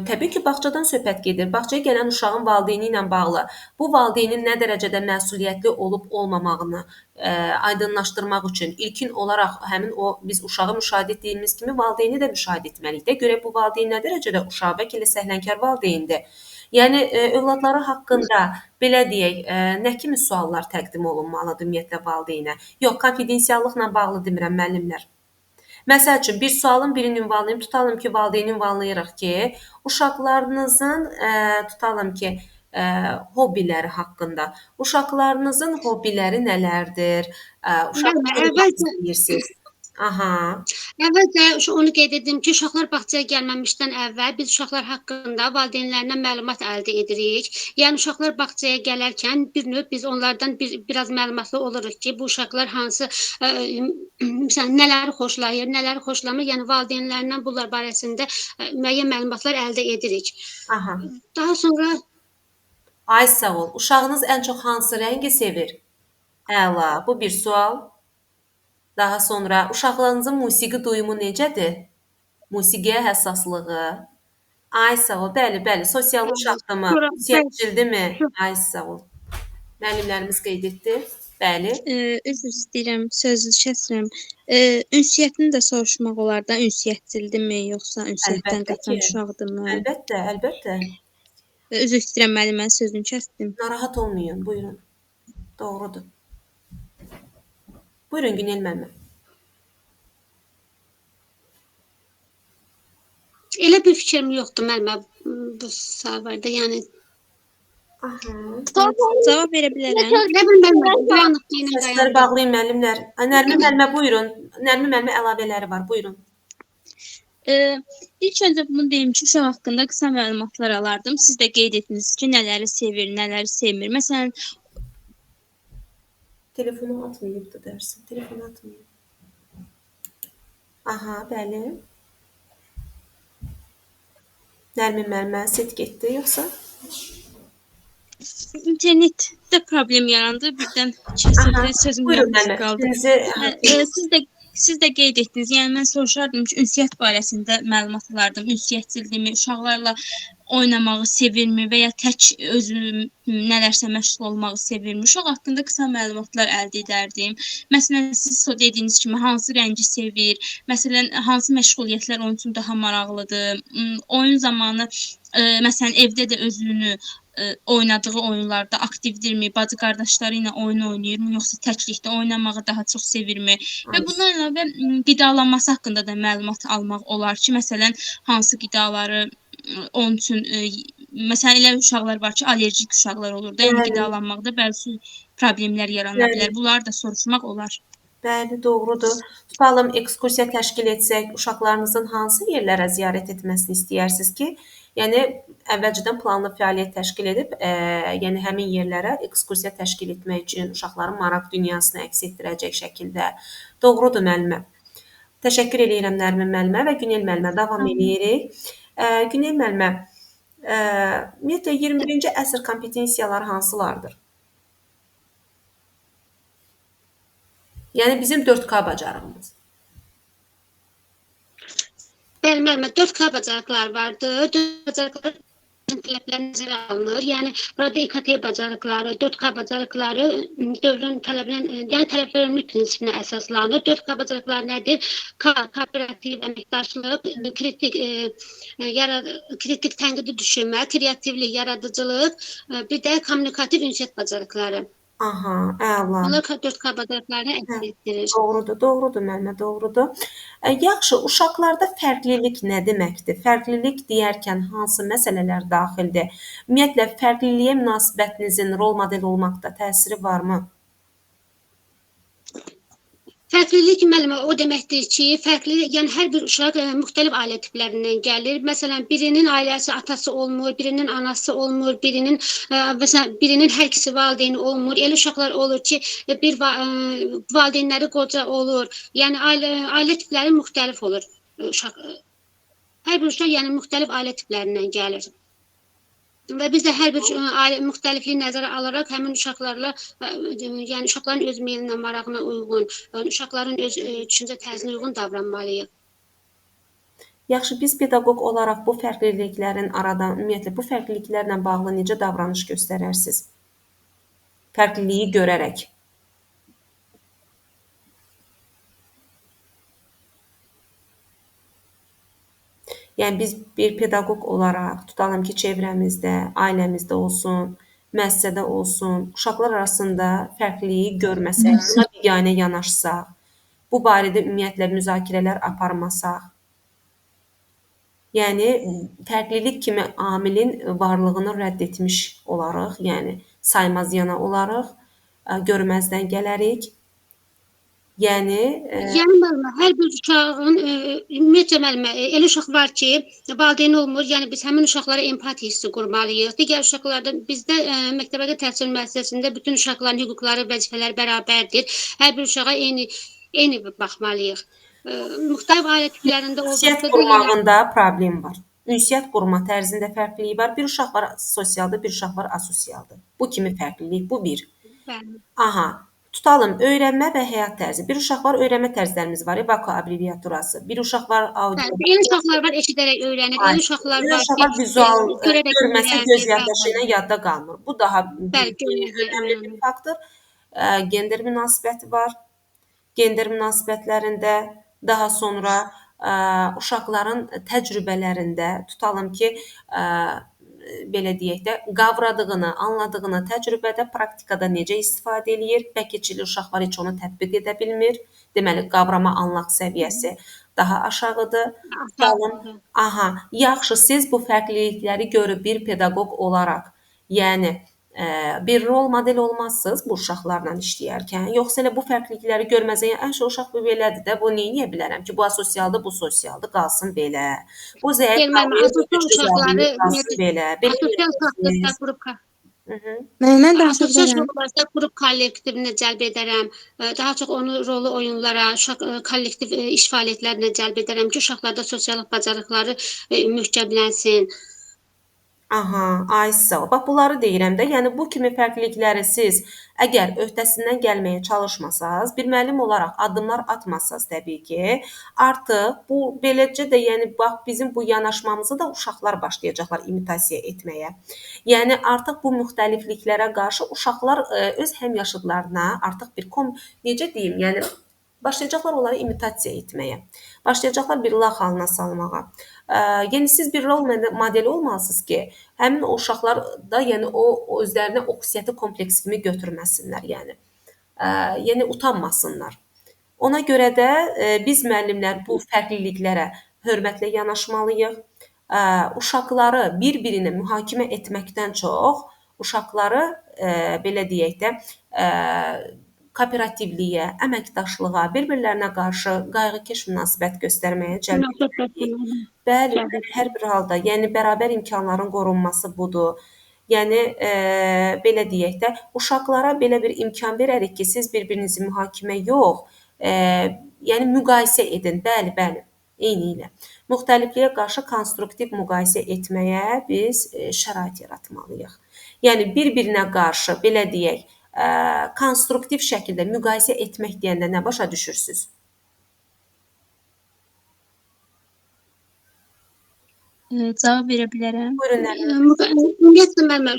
təbii ki, bağçadan söhbət gedir. Bağçaya gələn uşağın valideyni ilə bağlı bu valideynin nə dərəcədə məsuliyyətli olub-olmamağını aydınlaşdırmaq üçün ilkin olaraq həmin o biz uşağı müşahidə etdiyimiz kimi valideyni də müşahidə etməliyik də. Görək bu valideyn nə dərəcədə uşağı bəlkə elə səhlənkar valideyndir. Yəni övladları haqqında belə deyək, nə kimi suallar təqdim olunmalıdır ümumiyyətlə valideynə? Yox, konfidensiallıqla bağlı demirəm müəllimlər. Məsəl üçün, bir sualın birini ünvanlayım, tutalım ki, valideyni ünvanlayırıq ki, uşaqlarınızın, tutalım ki, hobbiləri haqqında. Uşaqlarınızın hobbiləri nələrdir? Uşaqlarınızı nə istəyirsiniz? Aha. Əvvəlcə onu qeyd edim ki, uşaqlar bağçaya gəlməmişdən əvvəl biz uşaqlar haqqında valideynlərindən məlumat əldə edirik. Yəni uşaqlar bağçaya gələrkən bir növ biz onlardan biraz məlumatlı oluruq ki, bu uşaqlar hansı məsələn nələri xoşlayır, nələri xoşlamır. Yəni valideynlərindən bunlar barəsində müəyyən məlumatlar əldə edirik. Aha. Daha sonra Ay sağ ol. Uşağınız ən çox hansı rəngi sevir? Əla. Bu bir sual. Daha sonra uşaqlarınızın musiqi duyumu necədir? Musiqiyə həssaslığı. Ay sağ ol. Bəli, sosial uşaqdırmı? Ünsiyyətçildimi? Ay sağ ol. Müəllimlərimiz qeyd etdi. Bəli. Üzr istəyirəm, sözünüzü kəsirəm. Ünsiyyətini də soruşmaq olar da, ünsiyyət dildimi, yoxsa ünsiyyətdən Əlbəttə qaçan ki. uşaqdırmı? Əlbəttə, əlbəttə. Üzr istəyirəm müəllimənin sözünü kəsdim. Narahat olmayın, buyurun. Doğrudur. Buyurun Günel müəllimə. Elə bir fikrim yoxdur müəllimə bu savarda. Yəni Aha. Cavab verə bilərəm. nə bilim müəllimə, bulanıq yenə Səsləri dayandı. bağlayın müəllimlər. Nərmin müəllimə buyurun. Nərmin müəllimə əlavələri var. Buyurun. İlk öncə bunu deyim ki, uşaq haqqında qısa məlumatlar alardım. Siz də qeyd etdiniz ki, nələri sevir, nələri sevmir. Məsələn, Telefonu atmayıbdı dərsin. Telefonu atmayıb. Aha, bəli. Nərmin müəllimə set getdi yoxsa? internetdə problem yarandı, birdən kəsildi, sözüm Buyurun yarımçıq müəllimə. qaldı. Siz də qeyd etdiniz. Yəni mən soruşardım ki, ünsiyyət barəsində məlumat alardım. Ünsiyyət dildimi, uşaqlarla oynamağı sevirmi və ya tək özü nələrsə məşğul olmağı sevirmi? Uşaq haqqında qısa məlumatlar əldə edərdim. Məsələn, siz dediyiniz kimi hansı rəngi sevir? Məsələn, hansı məşğuliyyətlər onun üçün daha maraqlıdır? Oyun zamanı məsələn evdə də özünü oynadığı oyunlarda aktivdirmi, bacı qardaşları ilə oyun oynayırmı, yoxsa təklikdə oynamağı daha çox sevirmi? Və bundan əlavə qidalanması haqqında da məlumat almaq olar ki, məsələn, hansı qidaları onun üçün məsələn elə uşaqlar var ki, allergik uşaqlar olur da, yəni qidalanmaqda bəzi problemlər yarana bilər. Bunları da soruşmaq olar. Bəli, doğrudur. Tutalım, ekskursiya təşkil etsək, uşaqlarınızın hansı yerlərə ziyarət etməsini istəyirsiniz ki, yəni əvvəlcədən planlı fəaliyyət təşkil edib, yəni həmin yerlərə ekskursiya təşkil etmək üçün uşaqların maraq dünyasını əks etdirəcək şəkildə. Doğrudur müəllimə. Təşəkkür edirəm Nərmin müəllimə və Günel müəllimə. Davam edirik. Günel müəllimə, ümumiyyətlə 21-ci əsr kompetensiyaları hansılardır? Yəni bizim 4K bacarığımız. Bəli, müəllimə, 4K bacarıqlar vardır. 4 bacarıqlar tələblər nəzərə alınır. Yəni burada İKT bacarıqları, 4K bacarıqları dövrün tələblərin, yəni tələblərin prinsipininə əsaslanır. 4K bacarıqlar nədir? Kooperativ əməkdaşlıq, kritik tənqidi düşünmə, kreativlik, yaradıcılıq, bir də kommunikativ ünsiyyət bacarıqları. Aha, əla. Onlar 4K bacarıqlarını əks etdirir. Doğrudur müəllimə, doğrudur. Yaxşı, uşaqlarda fərqlilik nə deməkdir? Fərqlilik deyərkən hansı məsələlər daxildir? Ümumiyyətlə, fərqliliyə münasibətinizin rol model olmaqda təsiri varmı? Fərqlilik müəllimə o deməkdir ki, yəni hər bir uşaq müxtəlif ailə tiplərindən gəlir. Məsələn, birinin ailəsi atası olmur, birinin anası olmur, məsələn, birinin hər ikisi valideyni olmur. Elə uşaqlar olur ki, bir valideynləri qoca olur. Yəni ailə tipləri müxtəlif olur. Hər bir uşaq yəni müxtəlif ailə tiplərindən gəlir. Və biz də hər bir ailə müxtəlifliyi nəzərə alaraq həmin uşaqlarla, yəni uşaqların öz meylinə, marağına uyğun, uşaqların öz düşüncə tərzinə uyğun davranmalıyıq. Yaxşı, biz pedaqoq olaraq bu fərqliliklərin aradan, ümumiyyətlə bu fərqliliklərlə bağlı necə davranış göstərərsiniz? Fərqliliyi görərək. Yəni biz bir pedaqoq olaraq tutalım ki, çevrəmizdə, ailəmizdə olsun, müəssisədə olsun, uşaqlar arasında fərqliliyi görməsək, buna biganə yanaşsaq, bu barədə ümumiyyətlə müzakirələr aparmasaq, yəni fərqlilik kimi amilin varlığını rədd etmiş olarıq, yəni saymaz yana olarıq, görməzdən gələrik. Yəni müəllimə, hər bir uşağın ümumiyyətlə müəllimə, elə uşaq var ki, valideyn olmur. Yəni biz həmin uşaqlara empatiya hissi qurmalıyıq. Digər uşaqlarda bizdə məktəbəqədər təhsil müəssisəsində bütün uşaqların hüquqları, vəzifələri bərabərdir. Hər bir uşağa eyni baxmalıyıq. Müxtəlif ailə tiplərində ünsiyyət qurmağında problem var. Ünsiyyət qurma tərzində fərqlilik var. Bir uşaq var sosialdır, bir uşaq var asosialdır. Bu kimi fərqlilik, bu bir. Bəli. Aha. Tutalım öyrənmə və həyat tərzi. Bir uşaq var, öyrənmə tərzlərimiz var, VAKO abreviaturası. Bir uşaq var, audio. Bəli, eyni uşaqlar var eşidərək öyrənir, eyni uşaqlar Bir var uşaq ki, var, vizual görərək görməsə öyrənir. göz yaddaşı ilə yadda qalmır. Bu daha Bəli, görürlər. önəmli bir faktor. Gender münasibəti var. Gender münasibətlərində daha sonra uşaqların təcrübələrində tutalım ki, belə deyək də, qavradığını, anladığını təcrübədə, praktikada necə istifadə eləyir? Bəlkə uşaqlar heç onu tətbiq edə bilmir. Deməli, qavrama, anlaq səviyyəsi daha aşağıdır. Tutalım, yaxşı, siz bu fərqlilikləri görüb bir pedaqoq olaraq, yəni bir rol model olmazsınız bu uşaqlarla işləyərkən. Yoxsa elə bu fərqlilikləri görməzdən, əşi uşaq bu belədir də, bu neyə bilərəm ki, bu asosialdır, bu sosialdır, qalsın belə. Bu zəif qalır, bu güclü qalır, qalsın belə. Asosial uşaqlarsa qrup Mən daha çox Sosial bilirəm. şəbəkələrdə qrup kollektivinə cəlb edərəm. Daha çox onu rolu oyunlara, kollektiv iş fəaliyyətlərinə cəlb edərəm ki, uşaqlarda sosial bacarıqları möhkəmlənsin. Ay sağ ol. Bax, bunları deyirəm də, yəni bu kimi fərqlilikləri siz əgər öhdəsindən gəlməyə çalışmasanız, bir müəllim olaraq addımlar atmasanız təbii ki, artıq bu beləcə də, yəni bax, bizim bu yanaşmamızı da uşaqlar başlayacaqlar imitasiya etməyə. Yəni artıq bu müxtəlifliklərə qarşı uşaqlar öz həmyaşıdlarına artıq bir necə deyim, yəni başlayacaqlar onları imitasiya etməyə. Başlayacaqlar bir lağ halına salmağa. Yəni siz bir rol modeli olmalısınız ki, həmin o uşaqlar da, yəni o özlərinə oksiyyəti kompleks kimi götürməsinlər, yəni. Yəni utanmasınlar. Ona görə də biz müəllimlər bu fərqliliklərə hörmətlə yanaşmalıyıq. Uşaqları bir-birinə mühakimə etməkdən çox, uşaqları belə deyək də, kooperativliyə, əməkdaşlığa, bir-birlərinə qarşı qayğıkeş münasibət göstərməyə cəlb etməliyik. Bəli, hər bir halda, yəni bərabər imkanların qorunması budur. Yəni belə deyək də, uşaqlara belə bir imkan verərik ki, siz bir-birinizi mühakimə yox, yəni müqayisə edin. Bəli, eyni ilə. Müxtəlifliyə qarşı konstruktiv müqayisə etməyə biz şərait yaratmalıyıq. Yəni bir-birinə qarşı belə deyək, konstruktiv şəkildə müqayisə etmək deyəndə nə başa düşürsüz? Cavab verə bilərəm. Buyurun. Ümumiyyətlə müəllimə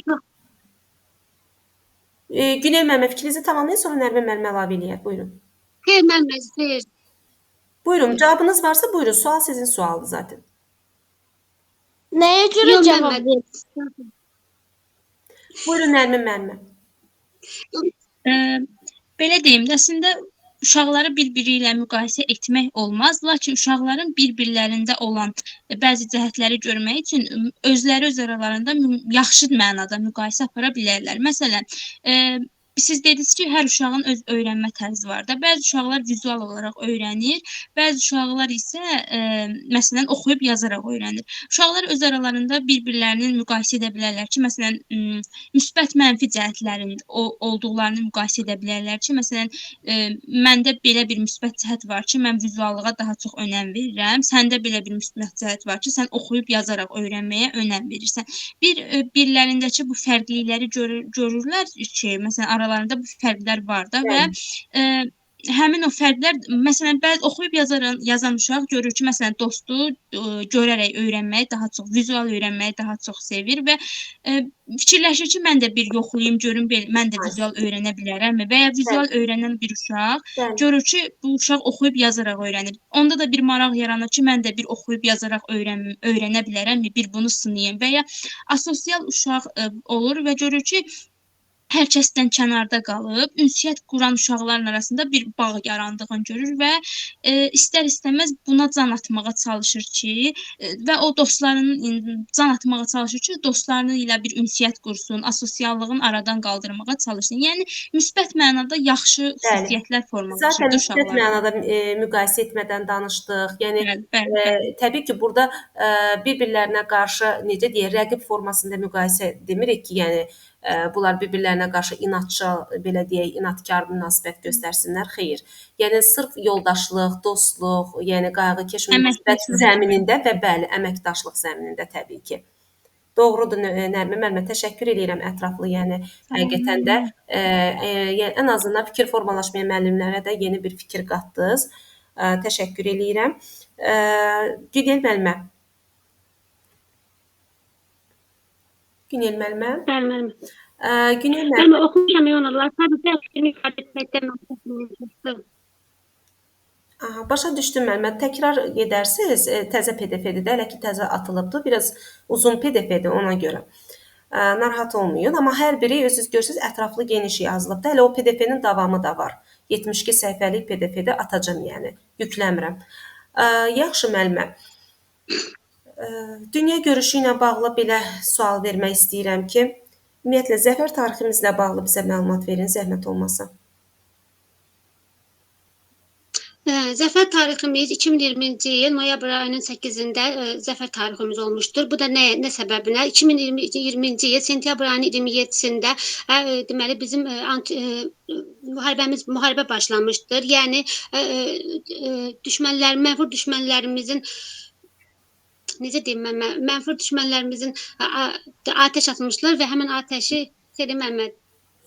Günel müəllimə fikrinizi tamamlayın, sonra Nərmin müəllimə əlavə eləyər. Buyurun. xeyr müəllimə, xeyr. Buyurun, cavabınız varsa buyurun. Sual sizin sualdır zaten. Nəyə görə Yox, cavab müəllimə. verir? Buyurun Nərmin müəllimə. Belə deyim də, əslində uşaqları bir-biri ilə müqayisə etmək olmaz, lakin uşaqların bir-birlərində olan bəzi cəhətləri görmək üçün özləri öz aralarında yaxşı mənada müqayisə apara bilərlər. Məsələn, siz dediniz ki, hər uşağın öz öyrənmə tərzi var da. Bəzi uşaqlar vizual olaraq öyrənir, bəzi uşaqlar isə məsələn oxuyub yazaraq öyrənir. Uşaqlar öz aralarında bir-birlərinin müqayisə edə bilərlər ki, məsələn müsbət mənfi cəhətlərin olduqlarını müqayisə edə bilərlər ki, məsələn məndə belə bir müsbət cəhət var ki, mən vizuallığa daha çox önəm verirəm. Səndə belə bir müsbət cəhət var ki, sən oxuyub yazaraq öyrənməyə önəm verirsən. Bir-birlərindəki bu fərqlilikləri görürlər ki, məsələn aralarında bu fərqlər var da və həmin o fərqlər, məsələn, bəzi oxuyub yazan uşaq görür ki, məsələn, dostu görərək öyrənməyi daha çox, vizual öyrənməyi daha çox sevir və fikirləşir ki, mən də bir yoxlayım, görüm, mən də vizual öyrənə bilərəmmi? Və ya vizual öyrənən bir uşaq görür ki, bu uşaq oxuyub yazaraq öyrənir. Onda da bir maraq yaranır ki, mən də bir oxuyub yazaraq öyrənə bilərəmmi? Bir bunu sınayım. Və ya asosial uşaq olur və görür ki, hər kəsdən kənarda qalıb, ünsiyyət quran uşaqların arasında bir bağ yarandığını görür və istər-istəməz buna can atmağa çalışır ki, və o dostlarının can atmağa çalışır ki, dostlarının ilə bir ünsiyyət qursun, asosiallığın aradan qaldırmağa çalışsın. Yəni müsbət mənada yaxşı xüsusiyyətlər formalaşır uşaqlarda. Zaten müsbət mənada müqayisə etmədən danışdıq. Yəni təbii ki, burada bir-birlərinə qarşı necə deyək, rəqib formasında müqayisə demirik ki, yəni bunlar bir-birlərinə qarşı inadçıl, belə deyək, inadkar münasibət göstərsinlər. Xeyr. Yəni sırf yoldaşlıq, dostluq, yəni qayğıkeş münasibət zəminində və bəli, əməkdaşlıq zəminində təbii ki. Doğrudur Nərmin müəllimə, təşəkkür edirəm ətraflı, yəni həqiqətən də yəni ən azından fikir formalaşmayan müəllimlərə də yeni bir fikir qatdınız. Təşəkkür edirəm. Günel müəllimə. Günel müəllimə. Bəli, müəllimə. Günel müəllimə. Mən oxumuşam onlar. Sadəcə fikrimi ifadə etməkdən məqsədim. Aha, başa düşdüm müəllimə. Təkrar edərsiz, təzə PDF-dir də, hələ ki təzə atılıbdır. Biraz uzun PDF-dir ona görə. Narahat olmayın, amma hər biri özünüz görürsüz ətraflı geniş yazılıbdır. Hələ o PDF-nin davamı da var. 72 səhifəlik PDF-də atacağam, yəni yükləmirəm. Yaxşı müəllimə. Dünya görüşü ilə bağlı belə sual vermək istəyirəm ki, ümumiyyətlə zəfər tariximizlə bağlı bizə məlumat verin, zəhmət olmasa. Zəfər tariximiz 2020-ci il noyabr ayının 8-də zəfər tariximiz olmuşdur. Bu da nə səbəbinə? 2020-ci il sentyabr ayının 27-sində deməli bizim müharibə başlamışdır. Yəni mənfur düşmənlərimizin necə deyim mən, mənfur düşmənlərimizin atəş atmışlar və həmin atəşi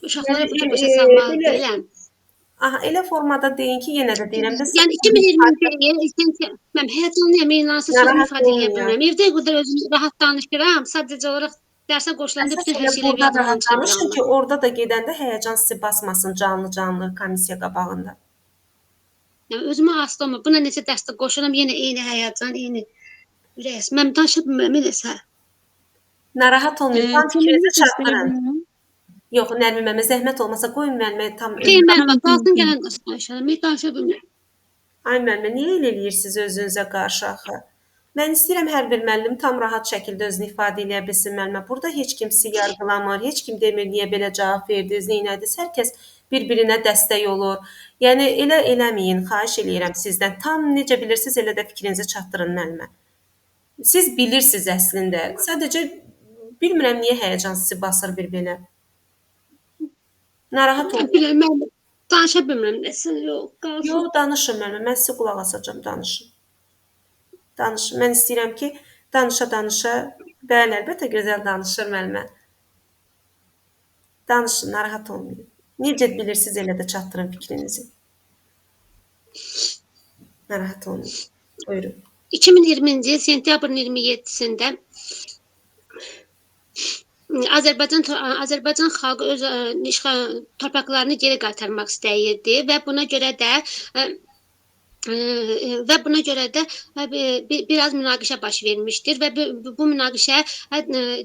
uşaqlara bu gün başa salmalı deyiləm. Aha, elə formada deyin ki, yenə də deyirəm də. Yəni 2020-ci il mən həyatımda inansız sözümü ifadə edə bilmirəm. Evdə qədər özüm rahat danışıram. Sadəcə olaraq dərsə qoşulanda bütün hər şeyləri yadımdan çıxarıram. Ki, orada da gedəndə həyəcan sizi basmasın canlı komissiya qabağında. Yəni özümə asılı olmur. Buna necə dərsdə qoşuram, yenə eyni həyəcan, eyni ürək. Mən danışa bilmirəm eləsə. Narahat olmayın. Tam fikrinizi çatdırın. Yox, Nərmin müəllimə, zəhmət olmasa qoyun müəllimə tam... Mən qalsın gələn danışalım, danışa bilmirəm. Ay müəllimə, niyə elə eləyirsiniz özünüzə qarşı axı? Mən istəyirəm hər bir müəllim tam rahat şəkildə özünü ifadə edə bilsin müəllimə. Burada heç kimsi yargılamır, heç kim demir niyə belə cavab verdiniz, neynədiniz. Hər kəs bir-birinə dəstək olur. Yəni elə eləməyin, xahiş eləyirəm sizdən. Tam necə bilirsiniz, elə də fikrinizi çatdırın müəllimə. Siz bilirsiniz əslində. Sadəcə bilmirəm niyə həyəcan sizi basır bir-birinə. Narahat olmayın. Mən danışa bilmirəm. Yox, qalsın. Yox, danışın müəllimə. Mən sizə qulaq asacağam, danışın. Danışın. Mən istəyirəm ki, danışa-danışa, bəli, əlbəttə gözəl danışır müəllimə. Danışın, narahat olmayın. Necə bilirsiniz, elə də çatdırın fikrinizi. Narahat olmayın. Buyurun. 2020-ci il sentyabrın 27-sində Azərbaycan xalqı öz torpaqlarını geri qaytarmaq istəyirdi və buna görə də biraz münaqişə baş vermişdir və bu münaqişə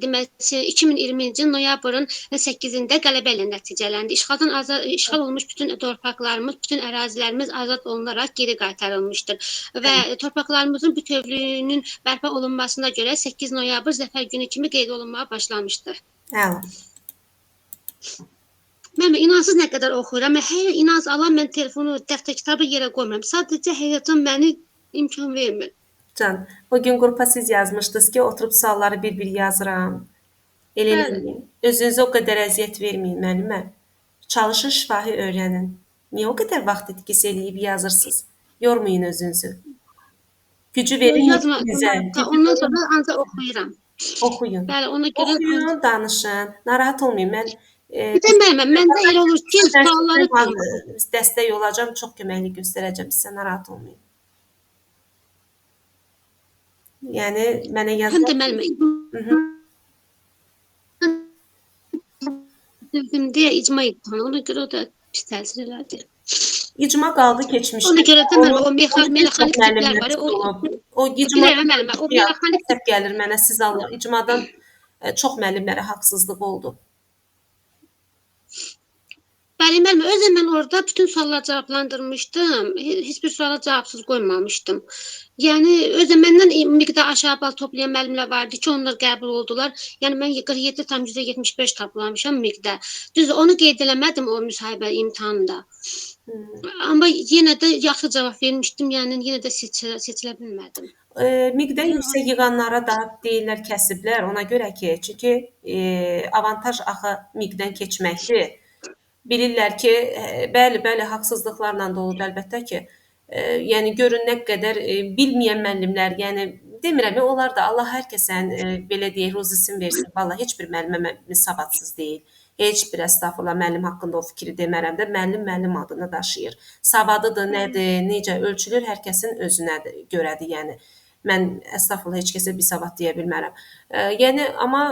deməli 2020-ci il noyabrın 8-də qələbə ilə nəticələndi. İşğal olmuş bütün torpaqlarımız, bütün ərazilərimiz azad olunaraq geri qaytarılmışdır və torpaqlarımızın bütövlüyünün bərpa olunmasına görə 8 noyabr zəfər günü kimi qeyd olunmağa başlanmışdır. Əla. Mən inansız nə qədər oxuyuram. Hər inans alan mən telefonu, dəftər, kitabı yerə qoymuram. Sadəcə həyatım məni imkan vermir. Can, o gün qrupa siz yazmışdınız ki, oturub sualları bir-bir yazıram. Elə eləyin. Özünüzə o qədər əziyyət verməyin müəllimə. Çalışın, şifahi öyrənin. Niyə o qədər vaxt itkisi eləyib yazırsınız? Yormayın özünüzü. Gücü verin bizə. Ondan sonra ancaq oxuyuram. Oxuyun. Bəli, ona görə oxuyun, danışın. Narahat olmayın. Mən məndə elə olur ki, sualları dəstək olacağam, çox köməkli göstərəcəm sizə, narahat olmayın. Yəni mənə yazın. Həm də müəllimə. Deyə icma etdim. Ona görə o da pis təsir elədi. İcma qaldı keçmişdə. Ona görə də müəllimə o mexanik tiplər var. O icma gəlir mənə siz Allah. İcmadan çox müəllimlərə haqsızlıq oldu. Bəli, müəllimə, özüm mən orada bütün sualları cavablandırmışdım. Heç bir suala cavabsız qoymamışdım. Yəni özüm məndən miqdar aşağı bal toplayan müəllimlər vardı ki, onlar qəbul oldular. Yəni mən 47,75 toplamışam miqdar. Düzdür, onu qeyd eləmədim o müsahibə imtahanında. Amma yenə də yaxşı cavab vermişdim. Yəni yenə də seçilə bilmədim. Miqdar yüksək yığanlara da deyirlər kəsiblər ona görə ki, çünki avantaj axı miqdən keçməkdir. Bilirlər ki, bəli, haqsızlıqlarla da olub əlbəttə ki, yəni görün nə qədər bilməyən müəllimlər, yəni demirəm, onlar da Allah hər kəsən belə deyək, ruzisin versin. Vallahi heç bir müəllimə savadsız deyil. Heç bir əstəğfurullah müəllim haqqında o fikri demərəm də. Müəllim adını daşıyır. Savadıdır, nədir, necə ölçülür, hər kəsin özünədir, görədir, yəni. Mən əstəğfurullah heç kəsə bir savad deyə bilmərəm. Yəni amma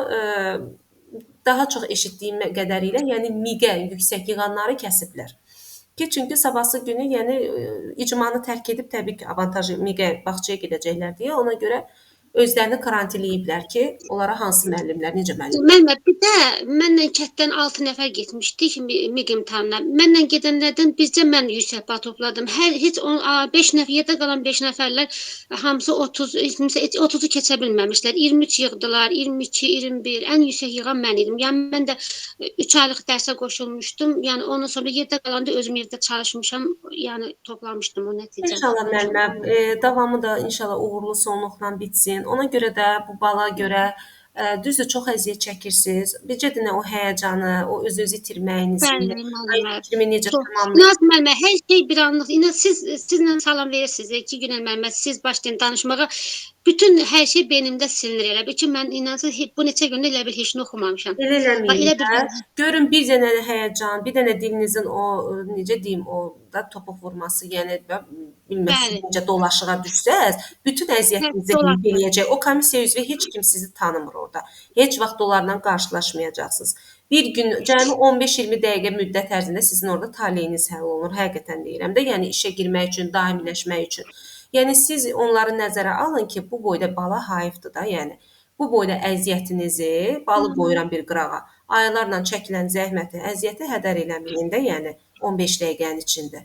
daha çox eşitdiyim qədərilə, yəni miqə yüksək yığanları kəsiblər. Ki, çünki sabahsı günü yəni icmanı tərk edib təbii ki, avantajı miqə bağçaya gedəcəklər deyə ona görə özlərini karantinləyiblər ki, onlara hansı müəllimlər, necə müəllim? Mənlə bir də mənlə kənddən 6 nəfər getmişdik MİQ imtahanına. Mənlə gedənlərdən bircə mən yüksək bal topladım. Heç 5 nəfər, yerdə qalan 5 nəfərlər hamısı 30'u keçə bilməmişlər. 23 yığdılar, 22, 21. Ən yüksək yığan mən idim. Yəni mən də 3 aylıq dərsə qoşulmuşdum. Yəni ondan sonra yerdə qalanda özüm yerdə çalışmışam. Yəni toplamışdım o nəticəni. İnşallah müəllimə, davamı da inşallah uğurlu sonluqla bitsin. Ona görə də bu bala görə düzdür çox əziyyət çəkirsiniz. Bircə də o həyəcanı, o öz itirməyinizi, Bəli, müəllimə. fikrimi necə Çox. tamamlayın. İnanın müəllimə, hər şey bir anlıq. İnan sizlə salam verirsiniz. 2 gün müəllimə, siz başlayın danışmağa. Bütün hər şey beynimdə silinir elə bil ki, mən inansız bu neçə gündə elə bil heç nə oxumamışam. Elə eləməyin Elə də. Görün bir dənə həyəcan, bir dənə dilinizin o necə deyim, o da topuq vurması, yəni bilməsiniz Bəli. necə dolaşığa düşsəz, bütün əziyyətinizi dolaşır. eləyəcək. O komissiya üzvü heç kim sizi tanımır orada. Heç vaxt onlarla qarşılaşmayacaqsınız. Bir gün cəmi 15-20 dəqiqə müddət ərzində sizin orada taleyiniz həll olunur. Həqiqətən deyirəm də, yəni işə girmək üçün, daimiləşmək üçün. Yəni siz onları nəzərə alın ki, bu boyda bala hayıfdır da, yəni. Bu boyda əziyyətinizi balı qoyuram bir qırağa. Aylarla çəkilən zəhməti, əziyyəti hədər eləməyin də, yəni 15 dəqiqənin içində.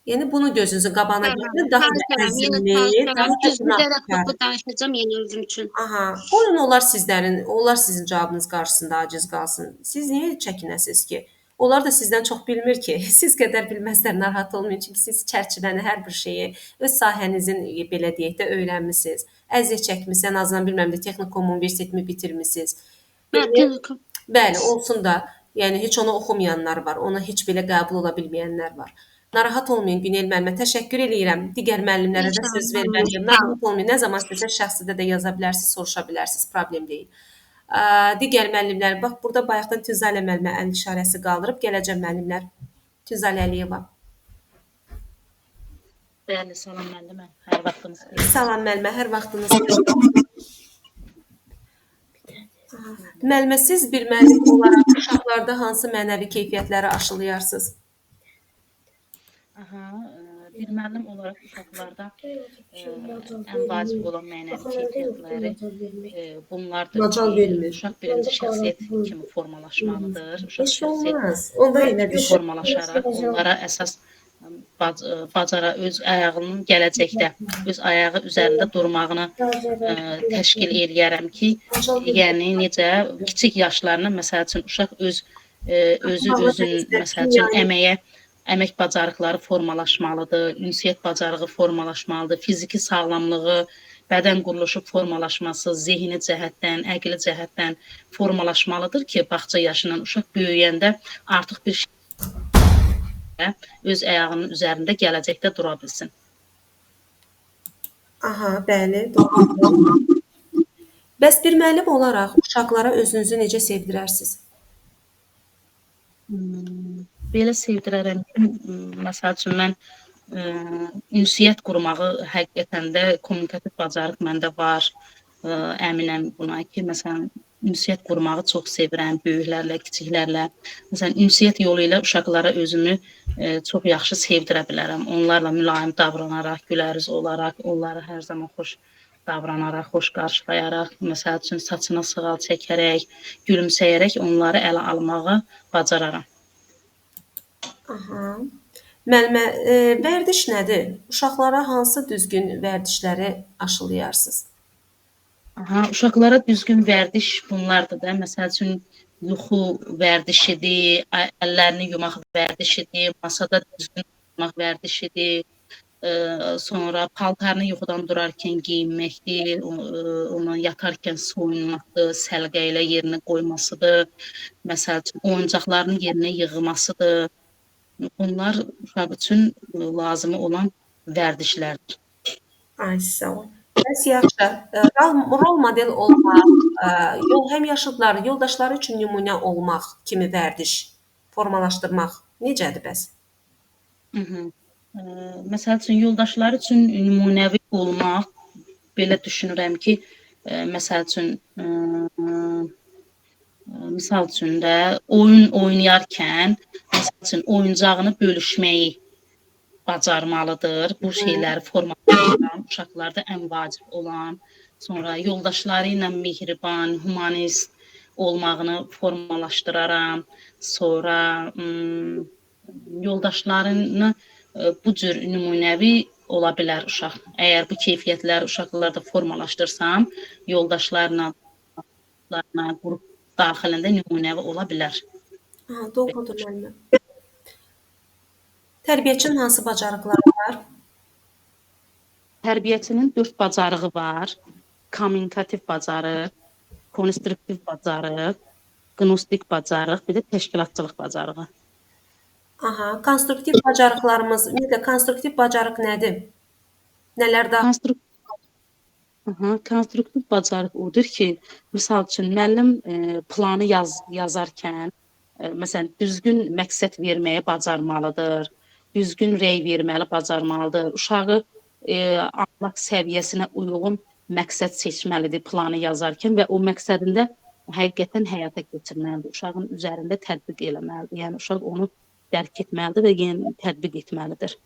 Yəni bunu gözünüzün qabağına gətirin, daha da əzmli, daha da inadkar. Danışacağım yeni özüm üçün. Aha, qoyun onlar sizin cavabınız qarşısında aciz qalsın. Siz niyə çəkinəsiz ki? Onlar da sizdən çox bilmir ki. Siz qədər bilməzlər, narahat olmayın. Çünki siz çərçivəni, hər bir şeyi öz sahənizin belə deyək də öyrənmisiniz. Əziyyət çəkmisiniz, ən azından bilmirəm də texnikum universitetimi bitirmisiniz. Bəli, olsun da, yəni heç onu oxumayanlar var, ona heç belə qəbul ola bilməyənlər var. Narahat olmayın Günel müəllimə, təşəkkür eləyirəm. Digər müəllimlərə də söz verməliyəm. Narahat olmayın, nə zaman sizə şəxsidə də yaza bilərsiniz, soruşa bilərsiniz, problem deyil. Digər müəllimlər, bax burada bayaqdan Tüzalə müəllimə əl işarəsi qaldırıb, gələcəm müəllimlər. Tüzalə Əliyeva. Bəli, salam müəllimə. Hər vaxtınız xeyir. Salam müəllimə, hər vaxtınız xeyir. Müəllimə, siz bir müəllim olaraq uşaqlarda hansı mənəvi keyfiyyətləri aşılayarsınız? Bir müəllim olaraq uşaqlarda ən vacib olan mənəvi keyfiyyətləri bunlardır ki, uşaq birinci şəxsiyyət kimi formalaşmalıdır. Uşaq şəxsiyyət formalaşaraq onlara əsas öz ayağının gələcəkdə, öz ayağı üzərində durmağını təşkil eləyərəm ki, yəni necə kiçik yaşlarına, məsəl üçün, uşaq özünün, məsəl üçün, əmək bacarıqları formalaşmalıdır, ünsiyyət bacarığı formalaşmalıdır, fiziki sağlamlığı, bədən quruluşu formalaşması, zehni cəhətdən, əqli cəhətdən formalaşmalıdır ki, bağça yaşından uşaq böyüyəndə artıq bir öz ayağının üzərində gələcəkdə dura bilsin. Aha, bəli, doğrudur. Bəs bir müəllim olaraq uşaqlara özünüzü necə sevdirərsiniz? Belə sevdirərəm ki, məsəl üçün, mən ünsiyyət qurmağı həqiqətən də kommunikativ bacarıq məndə var, əminəm buna ki, məsələn, ünsiyyət qurmağı çox sevirəm, böyüklərlə, kiçiklərlə. Məsələn, ünsiyyət yolu ilə uşaqlara özümü çox yaxşı sevdirə bilərəm. Onlarla mülayim davranaraq, güləriz olaraq, onları hər zaman xoş davranaraq, xoş qarşılayaraq, məsəl üçün, saçına sığal çəkərək, gülümsəyərək onları ələ almağı bacararam. Aha. Müəllimə, vərdiş nədir? Uşaqlara hansı düzgün vərdişləri aşılayarsınız? Uşaqlara düzgün vərdiş bunlardır da. Məsəl üçün, yuxu vərdişidir, əllərini yumaq vərdişidir, masada düzgün yumaq vərdişidir, sonra paltarını yuxudan durarkən geyinməkdir, onu yatarkən soyunmaqdır, səlqə ilə yerinə qoymasıdır, məsəl üçün, oyuncaqlarını yerinə yığmasıdır. Bunlar uşaq üçün lazımı olan vərdişlərdir. Ay, sağ ol. Bəs yaxşı. Rol model olmaq, həm yaşıdları, yoldaşları üçün nümunə olmaq kimi vərdiş formalaşdırmaq necədir bəs? Məsəl üçün yoldaşlar üçün nümunəvi olmaq belə düşünürəm ki, məsəl üçün misal üçün də oyun oynayarkən məsəl üçün oyuncağını bölüşməyi bacarmalıdır. Bu şeyləri formalaşdıran uşaqlarda ən vacib olan, sonra yoldaşları ilə mehriban, humanist olmağını formalaşdıraram. Sonra yoldaşlarını bu cür nümunəvi ola bilər uşaq. Əgər bu keyfiyyətləri uşaqlarda formalaşdırsam, yoldaşlarla qrup daxilində nümunəvi ola bilər. Doğrudur müəllimə. Tərbiyəçinin hansı bacarıqları var? Tərbiyəçinin 4 bacarığı var. Kommunikativ bacarıq, konstruktiv bacarıq, qnostik bacarıq, bir də təşkilatçılıq bacarığı. Konstruktiv bacarıqlarımız, ümumiyyətlə konstruktiv bacarıq nədir? Nələr daxil? Konstruktiv bacarıq odur ki, misal üçün müəllim planı yazarkən, məsələn, düzgün məqsəd verməyə bacarmalıdır, düzgün rəy verməli bacarmalıdır, uşağı anlaq səviyyəsinə uyğun məqsəd seçməlidir planı yazarkən və o məqsədində həqiqətən həyata keçirməlidir, uşağın üzərində tətbiq eləməlidir, yəni uşaq onu dərk etməlidir və yenə tətbiq etməlidir.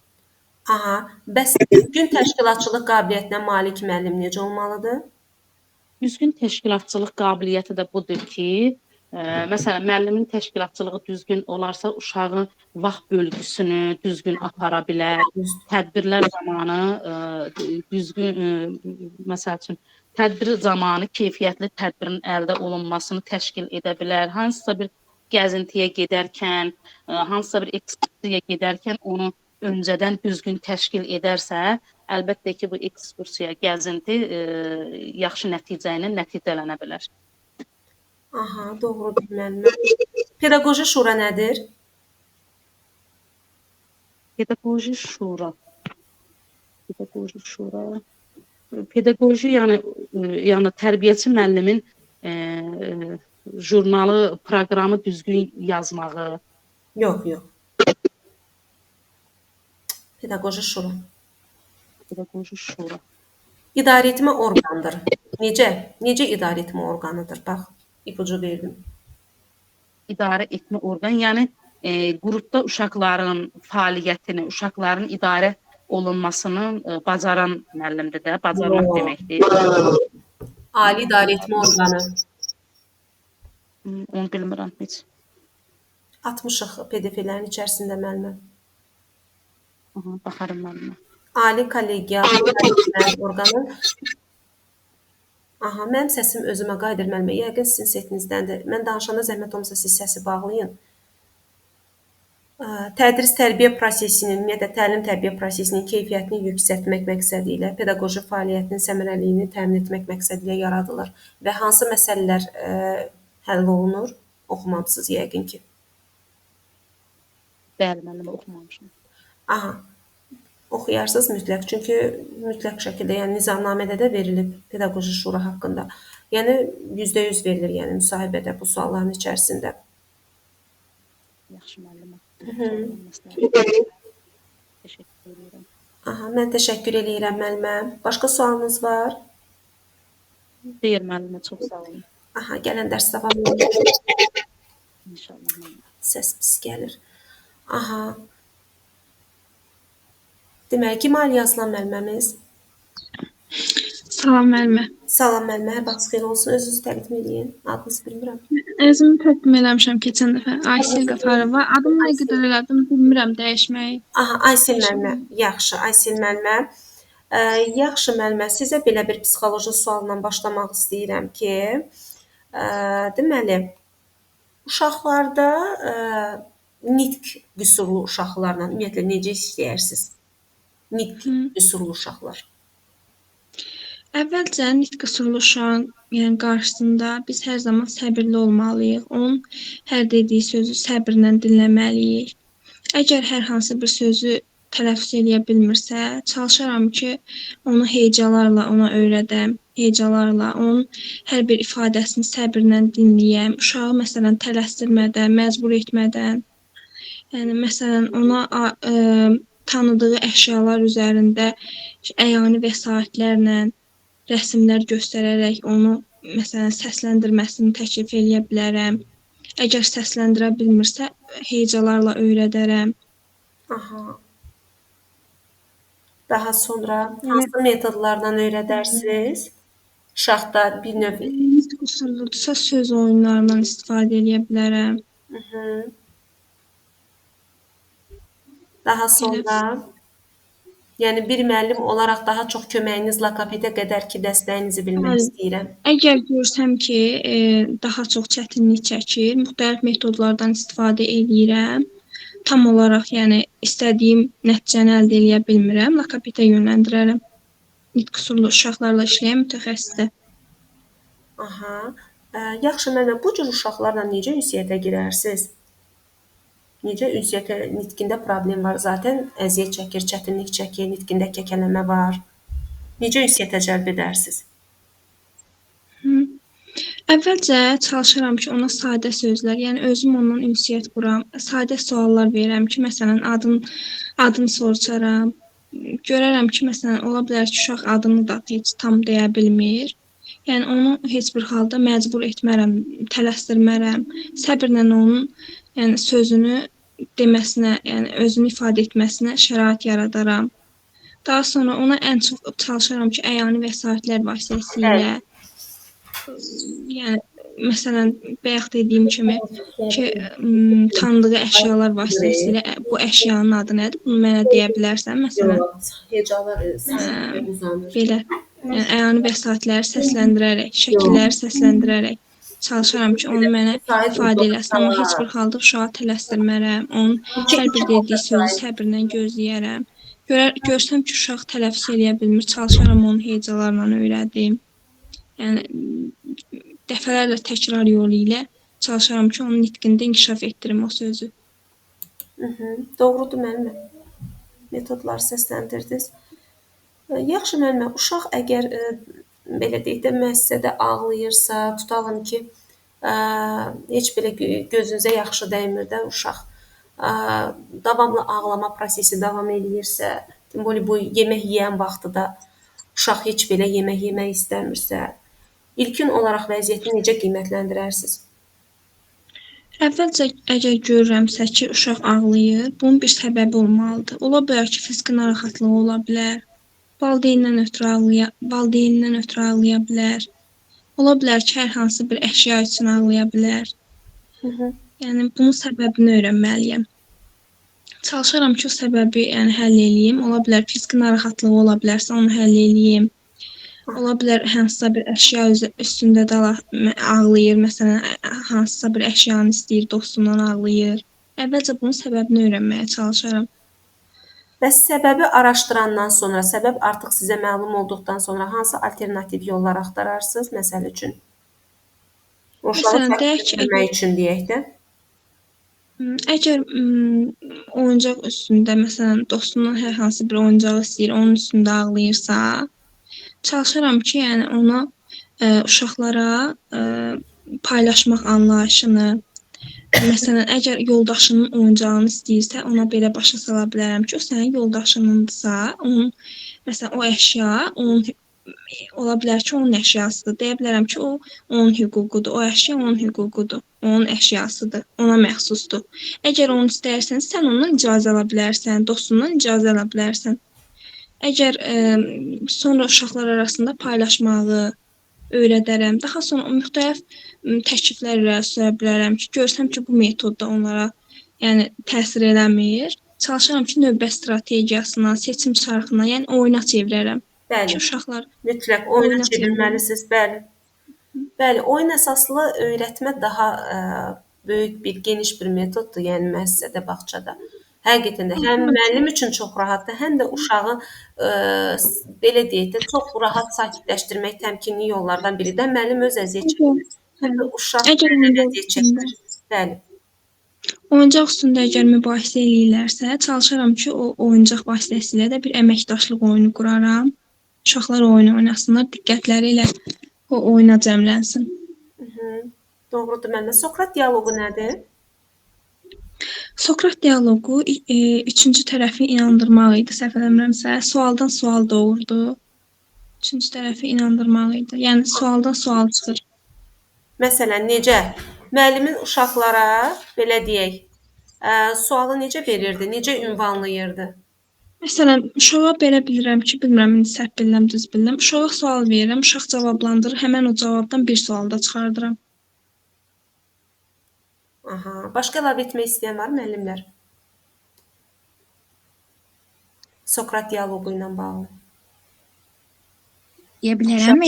Bəs düzgün təşkilatçılıq qabiliyyətinə malik müəllim necə olmalıdır? Düzgün təşkilatçılıq qabiliyyəti də budur ki, məsələn, müəllimin təşkilatçılığı düzgün olarsa, uşağın vaxt bölgüsünü düzgün apara bilər, tədbirlər zamanı düzgün, məsəl üçün, tədbir zamanı keyfiyyətli tədbirin əldə olunmasını təşkil edə bilər. Hansısa bir gəzintiyə gedərkən, hansısa bir ekskursiyaya gedərkən onu öncədən düzgün təşkil edərsə, əlbəttə ki, bu ekskursiya, gəzinti yaxşı nəticə ilə nəticələnə bilər. Doğrudur müəllimə. Pedaqoji şura nədir? Pedaqoji şura. Pedaqoji, yəni tərbiyəçi müəllimin jurnalı, proqramı düzgün yazmağı. Yox. Pedaqoji şura. İdarəetmə orqanıdır. Necə idarəetmə orqanıdır? Bax, ipucu verdim. İdarə etmə orqanı, yəni qrupda uşaqların fəaliyyətini, uşaqların idarə olunmasını bacaran müəllimdir də, bacarmaq deməkdir. Ali idarəetmə orqanı. Onu bilmirəm heç. Atmışıq PDF-lərin içərisində müəllimə. Baxarım müəllimə. Ali kollegial idarəetmə orqanı. Mənim səsim özümə qayıdır müəllimə. Yəqin sizin setinizdəndir. Mən danışanda zəhmət olmasa siz səsi bağlayın. Tədris tərbiyə prosesinin, ümumiyyətlə təlim-tərbiyə prosesinin keyfiyyətini yüksəltmək məqsədi ilə pedaqoji fəaliyyətinin səmərəliliyini təmin etmək məqsədi ilə yaradılır və hansı məsələlər həll olunur? Oxumamısınız yəqin ki. Bəli, müəllimə, oxumamışam. Oxuyarsınız mütləq, çünki mütləq şəkildə, yəni nizamnamədə də verilib pedaqoji şura haqqında. Yəni %100 verilir, yəni müsahibədə bu sualların içərisində. Yaxşı müəllimə. Təşəkkür edirəm. Mən təşəkkür edirəm müəllimə. Başqa sualınız var? Xeyr müəllimə, çox sağ olun. Gələn dərs davam edir. İnşallah müəllimə. Səs pis gəlir. Deməli, kim ali yazılan müəlliməmiz? Salam müəllimə. Salam müəllimə, hər vaxt xeyir olsun. Özünüzü təqdim edin. Adınızı bilmirəm. Özümü təqdim eləmişəm keçən dəfə. Aysil Qafarova. Adımı nə qədər elədim bilmirəm dəyişməyi. Aysil müəllimə. Yaxşı, Aysil müəllimə. Yaxşı müəllimə, sizə belə bir psixoloji sualla başlamaq istəyirəm ki, deməli, uşaqlarda nitq qüsurlu uşaqlarla ümumiyyətlə necə istəyirsiniz? Nitq qüsurlu uşaqlar. Əvvəlcə nitq qüsurlu uşağın qarşısında biz hər zaman səbirli olmalıyıq. Onun hər dediyi sözü səbrlə dinləməliyik. Əgər hər hansı bir sözü tələffüz eləyə bilmirsə, çalışaram ki, onu hecalarla ona öyrədəm. Hecalarla onun hər bir ifadəsini səbrlə dinləyəm. Uşağı məsələn tələsdirmədən, məcbur etmədən. Yəni məsələn ona tanıdığı əşyalar üzərində əyani vəsaitlərlə rəsmlər göstərərək onu məsələn səsləndirməsini təklif eləyə bilərəm. Əgər səsləndirə bilmirsə, hecalarla öyrədərəm. Aha. Daha sonra Yəni hansı metodlarla öyrədərsiniz? Uşaqda bir növ nitq usulludursa söz oyunlarından istifadə eləyə bilərəm. Daha Elə sonra yəni bir müəllim olaraq daha çox köməyiniz loqopedə qədər ki, dəstəyinizi bilmək Bəli. istəyirəm. Əgər görsəm ki, daha çox çətinlik çəkir, müxtəlif metodlardan istifadə eləyirəm. Tam olaraq, yəni istədiyim nəticəni əldə eləyə bilmirəm, loqopedə yönləndirərəm. Nitq usullu uşaqlarla işləyən mütəxəssisdə. Aha. Yaxşı, mənə bu cür uşaqlarla necə ünsiyyətə girərsiniz? Necə ünsiyyətə nitqində problem var zaten, əziyyət çəkir, çətinlik çəkir, nitqində kəkələmə var. Necə ünsiyyətə cəlb edərsiniz? Əvvəlcə çalışıram ki, ona sadə sözlər, yəni özüm ondan ünsiyyət quram, sadə suallar verirəm ki, məsələn, adını soruşaram. Görərəm ki, məsələn, ola bilər ki, uşaq adını da heç tam deyə bilmir. Yəni onu heç bir halda məcbur etmərəm, tələsdirmərəm. Səbrlə onun yəni sözünü deməsinə, yəni özünü ifadə etməsinə şərait yaradaram. Daha sonra ona ən çox çalışaram ki, əyani vəsaitlər vasitəsilə, yəni məsələn, bayaq dediyim kimi ki, tanıdığı əşyalar vasitəsilə bu əşyanın adı nədir? Bunu mənə deyə bilərsən məsələn? Hecalar uzanır. Belə, yəni əyani vəsaitləri səsləndirərək, şəkilləri səsləndirərək çalışaram ki, onu mənə ifadə eləsin, amma heç bir halda uşağı tələsdirmərəm. Onun hər bir dediyi sözü səbrlə gözləyərəm. Görsəm ki, uşaq tələffüz eləyə bilmir, çalışaram onu hecalarla öyrədim. Yəni dəfələrlə təkrar yolu ilə çalışaram ki, onun nitqində inkişaf etdirim o sözü. Doğrudur müəllimə. Metodları səsləndirdiniz. Yaxşı müəllimə, uşaq əgər belə deyək də müəssisədə ağlayırsa, tutalım ki, heç belə gözünüzə yaxşı dəymir də uşaq. Davamlı ağlama prosesi davam eləyirsə, bu yemək yeyən vaxtı da uşaq heç belə yemək yemək istəmirsə, ilkin olaraq vəziyyəti necə qiymətləndirərsiniz? Əvvəlcə əgər görürəmsə ki, uşaq ağlayır, bunun bir səbəbi olmalıdır. Ola bilər ki, fiziki narahatlığı ola bilər. Valideynindən ötrü ağlaya bilər. Ola bilər ki, hər hansı bir əşya üçün ağlaya bilər. Yəni bunun səbəbini öyrənməliyəm. Çalışaram ki, o səbəbi yəni həll eləyim. Ola bilər fiziki narahatlığı ola bilərsə, onu həll eləyim. Ola bilər hansısa bir əşya üstündə də ağlayır, məsələn, hansısa bir əşyanı istəyir, dostundan ağlayır. Əvvəlcə bunun səbəbini öyrənməyə çalışaram. Bəs səbəbi araşdırandan sonra, səbəb artıq sizə məlum olduqdan sonra hansı alternativ yollar axtararsınız, məsəl üçün? Uşağı sakitləşdirmək üçün deyək də. Əgər oyuncaq üstündə, məsələn, dostundan hər hansı bir oyuncaq istəyir, onun üstündə ağlayırsa, çalışaram ki, yəni ona uşaqlara paylaşmaq anlayışını, məsələn, əgər yoldaşının oyuncağını istəyirsə, ona belə başa sala bilərəm ki, o sənin yoldaşınınsa, onun məsələn o əşya ola bilər ki, onun əşyasıdır. Deyə bilərəm ki, o onun hüququdur. O əşya onun hüququdur. Onun əşyasıdır. Ona məxsusdur. Əgər onu istəyirsən, sən ondan icazə ala bilərsən, dostundan icazə ala bilərsən. Əgər sonra uşaqlar arasında paylaşmağı öyrədərəm. Daha sonra müxtəlif təkliflər irəli süra bilərəm ki, görsəm ki, bu metod da onlara yəni təsir eləmir. Çalışaram ki, növbə strategiyasına, seçim çarxına, yəni oyuna çevirərəm. Bəli, ki, uşaqlar mütləq oyuna çevirməlisiniz, bəli. Bəli, oyun əsaslı öyrətmə daha böyük bir, geniş bir metoddur, yəni müəssisədə, bağçada. Həqiqətən də həm müəllim üçün çox rahatdır, həm də uşağı belə deyək də çox rahat sakitləşdirmək təmkinli yollardan biridir. Müəllim öz əziyyət çəkir, həm də uşaq əziyyət çəkir. Bəli. Oyuncaq üstündə əgər mübahisə eləyirlərsə, çalışaram ki, o oyuncaq vasitəsilə də bir əməkdaşlıq oyunu quraram. Uşaqlar oyun oynasınlar, diqqətləri ilə o oyuna cəmlənsin. Doğrudur müəllimə. Sokrat dialoqu nədir? Sokrat dialoqu üçüncü tərəfi inandırmaq idi, səhv eləmirəmsə. Sualdan sual doğurdu. Üçüncü tərəfi inandırmaq idi. Yəni sualdan sual çıxır. Məsələn, necə? Müəllimin uşaqlara, belə deyək, sualı necə verirdi, necə ünvanlayırdı? Məsələn, uşağa belə bilirəm ki, bilmirəm indi səhv bilirəm, düz bilirəm. Uşağa sual verirəm, uşaq cavablandırır, həmin o cavabdan bir sual da çıxardıram. Aha. Başqa əlavə etmək istəyən var müəllimlər? Sokrat dialoqu ilə bağlı. Deyə bilərəm.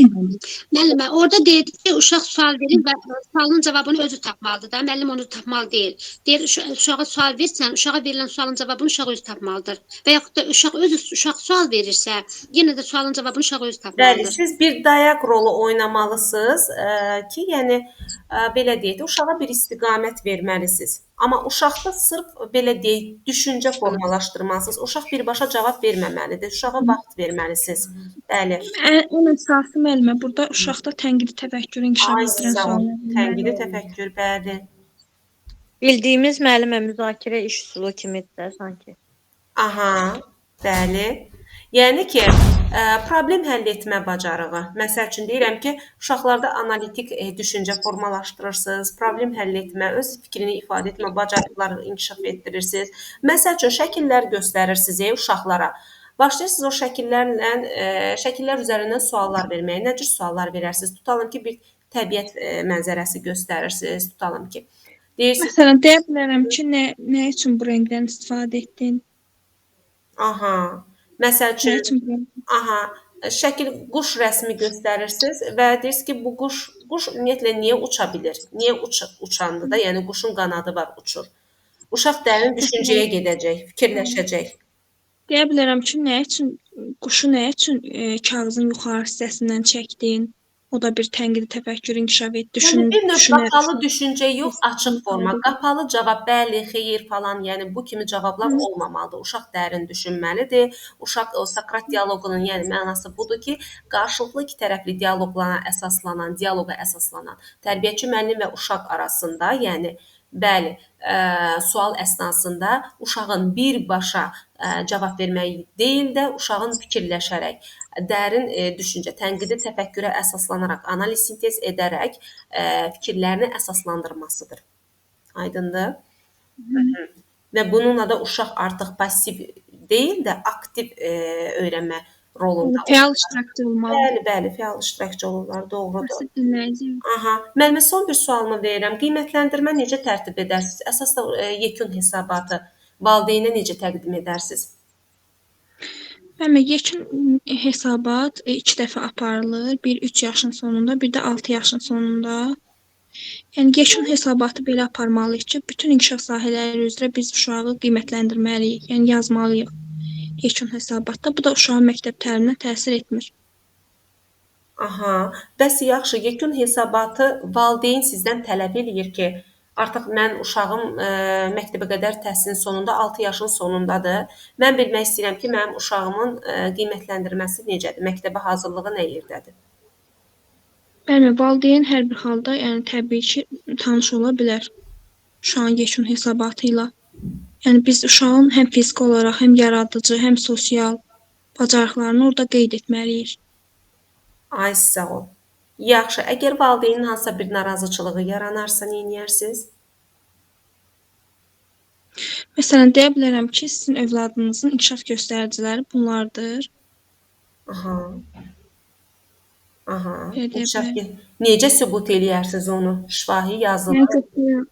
Müəllimə, orada deyir ki, uşaq sual verir və sualın cavabını özü tapmalıdır da. Müəllim onu tapmalı deyil. Deyir uşağa sual versən, uşağa verilən sualın cavabını uşaq özü tapmalıdır. Və yaxud da uşaq sual verirsə, yenə də sualın cavabını uşaq özü Bəli, tapmalıdır. siz bir dayaq rolu oynamalısınız ki, yəni belə deyək də, uşağa bir istiqamət verməlisiniz. Amma uşaqda sırf belə deyək, düşüncə formalaşdırmalısınız. Uşaq birbaşa cavab verməməlidir. Uşağa vaxt verməlisiniz. Bəli. Ən əsası müəllimə, burada uşaqda tənqidi təfəkkürü inkişaf Ay, etdirən sağ ol. suallar. Tənqidi təfəkkür, bəli. Bildiyimiz müəllimə müzakirə iş üsulu kimidir də sanki. Aha, bəli. Yəni ki, problem həll etmə bacarığı. Məsəl üçün deyirəm ki, uşaqlarda analitik düşüncə formalaşdırırsınız, problem həll etmə, öz fikrini ifadə etmə bacarıqları inkişaf etdirirsiniz. Məsəl üçün şəkillər göstərirsiniz uşaqlara. Başlayırsınız o şəkillər üzərindən suallar verməyə. Nə cür suallar verərsiniz? Tutalım ki, bir təbiət mənzərəsi göstərirsiniz. Tutalım ki, deyirsiniz, Məsələn, deyə bilərəm ki, nə üçün bu rəngdən istifadə etdin? aha, məsəl Nə üçün üçün bu rəng? aha, şəkil quş rəsmi göstərirsiniz və deyirsiniz ki, bu quş ümumiyyətlə niyə uça bilir? Niyə uçandı da? Yəni quşun qanadı var, uçur. Uşaq dərin düşüncəyə gedəcək, fikirləşəcək. Deyə bilərəm ki, quşu nə üçün kağızın yuxarı hissəsindən çəkdin? O da bir tənqidi təfəkkür inkişaf et, Yəni bir növ düşünər. qapalı düşüncə yox, açıq forma. Qapalı cavab, bəli, xeyir falan, yəni bu kimi cavablar olmamalıdır. Uşaq dərin düşünməlidir. Uşaq o Sokrat dialoqunun yəni mənası budur ki, qarşılıqlı iki tərəfli dialoqa əsaslanan tərbiyəçi müəllim və uşaq arasında, yəni bəli, sual əsnasında uşağın birbaşa cavab verməyi deyil də, uşağın fikirləşərək, dərin düşüncə, tənqidi təfəkkürə əsaslanaraq, analiz sintez edərək fikirlərini əsaslandırmasıdır. Aydındır? Və bununla da uşaq artıq pasiv deyil də, aktiv öyrənmə rolunda olur. Fəal iştirakçı olmalı. Bəli, fəal iştirakçı olurlar, doğrudur. Pasiv dinləyici. Aha, müəllimə son bir sualımı verirəm. Qiymətləndirmə necə tərtib edərsiniz? Əsas da yekun hesabatı valideynə necə təqdim edərsiniz? Müəllimə, yekun hesabat 2 dəfə aparılır. Bir 3 yaşın sonunda, bir də 6 yaşın sonunda. Yəni yekun hesabatı belə aparmalıyıq ki, bütün inkişaf sahələri üzrə biz uşağı qiymətləndirməliyik, yəni yazmalıyıq yekun hesabatda. Bu da uşağın məktəb təliminə təsir etmir. Aha, bəs yaxşı, yekun hesabatı valideyn sizdən tələb eləyir ki, artıq mən uşağım məktəbə qədər təhsilin sonunda, 6 yaşın sonundadır. Mən bilmək istəyirəm ki, mənim uşağımın qiymətləndirməsi necədir? Məktəbə hazırlığı nə yerdədir? Bəli, valideyn hər bir halda, yəni təbii ki, tanış ola bilər uşağın yekun hesabatı ilə. Yəni biz uşağın həm fiziki olaraq, həm yaradıcı, həm sosial bacarıqlarını orada qeyd etməliyik. Ay, sağ ol. Yaxşı, əgər valideynin hansısa bir narazıçılığı yaranarsa, nə edərsiniz? Məsələn, deyə bilərəm ki, sizin övladınızın inkişaf göstəriciləri bunlardır. Aha. Aha. Elə deyə bilərəm. Necə sübut eləyərsiniz onu? Şifahi, yazılı? Yəni ki,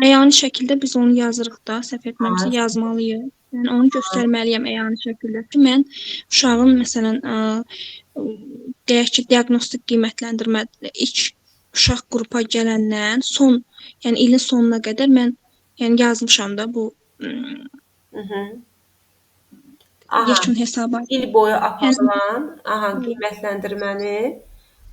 əyani şəkildə biz onu yazırıq da, səhv etməmsə Ay. yazmalıyıq. Yəni onu göstərməliyəm əyani şəkildə ki, mən uşağın məsələn deyək ki, diaqnostik qiymətləndirmə ilk uşaq qrupa gələndən yəni ilin sonuna qədər mən yəni yazmışam da bu Aha, yekun hesabat. il boyu aparılan, qiymətləndirməni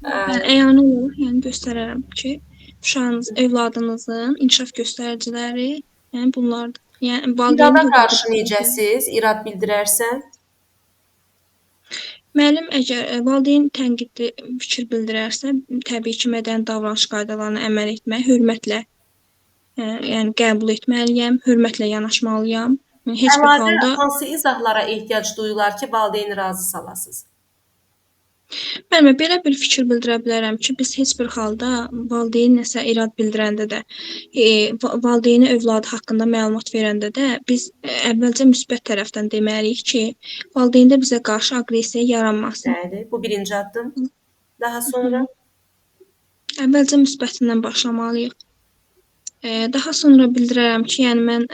Mən əyani olaraq yəni göstərərəm ki, uşağınız, övladınızın inkişaf göstəriciləri Yəni bunlardır. Yəni valideyn İrada hüququ. qarşı necəsiz? İrad bildirərsən? Müəllim əgər valideyn tənqidli fikir bildirərsə, təbii ki, mədəni davranış qaydalarına əməl etmək, hörmətlə yəni qəbul etməliyəm, hörmətlə yanaşmalıyam. Heç bir Əlavə halda hansı izahlara ehtiyac duyular ki, valideyni razı salasınız? Müəllimə, belə bir fikir bildirə bilərəm ki, biz heç bir halda valideyn nəsə irad bildirəndə də, valideyni övladı haqqında məlumat verəndə də biz əvvəlcə müsbət tərəfdən deməliyik ki, valideyndə bizə qarşı aqressiya yaranmasın. Bəli, bu birinci addım. Daha sonra Əvvəlcə müsbətindən başlamalıyıq. Daha sonra bildirərəm ki, yəni mən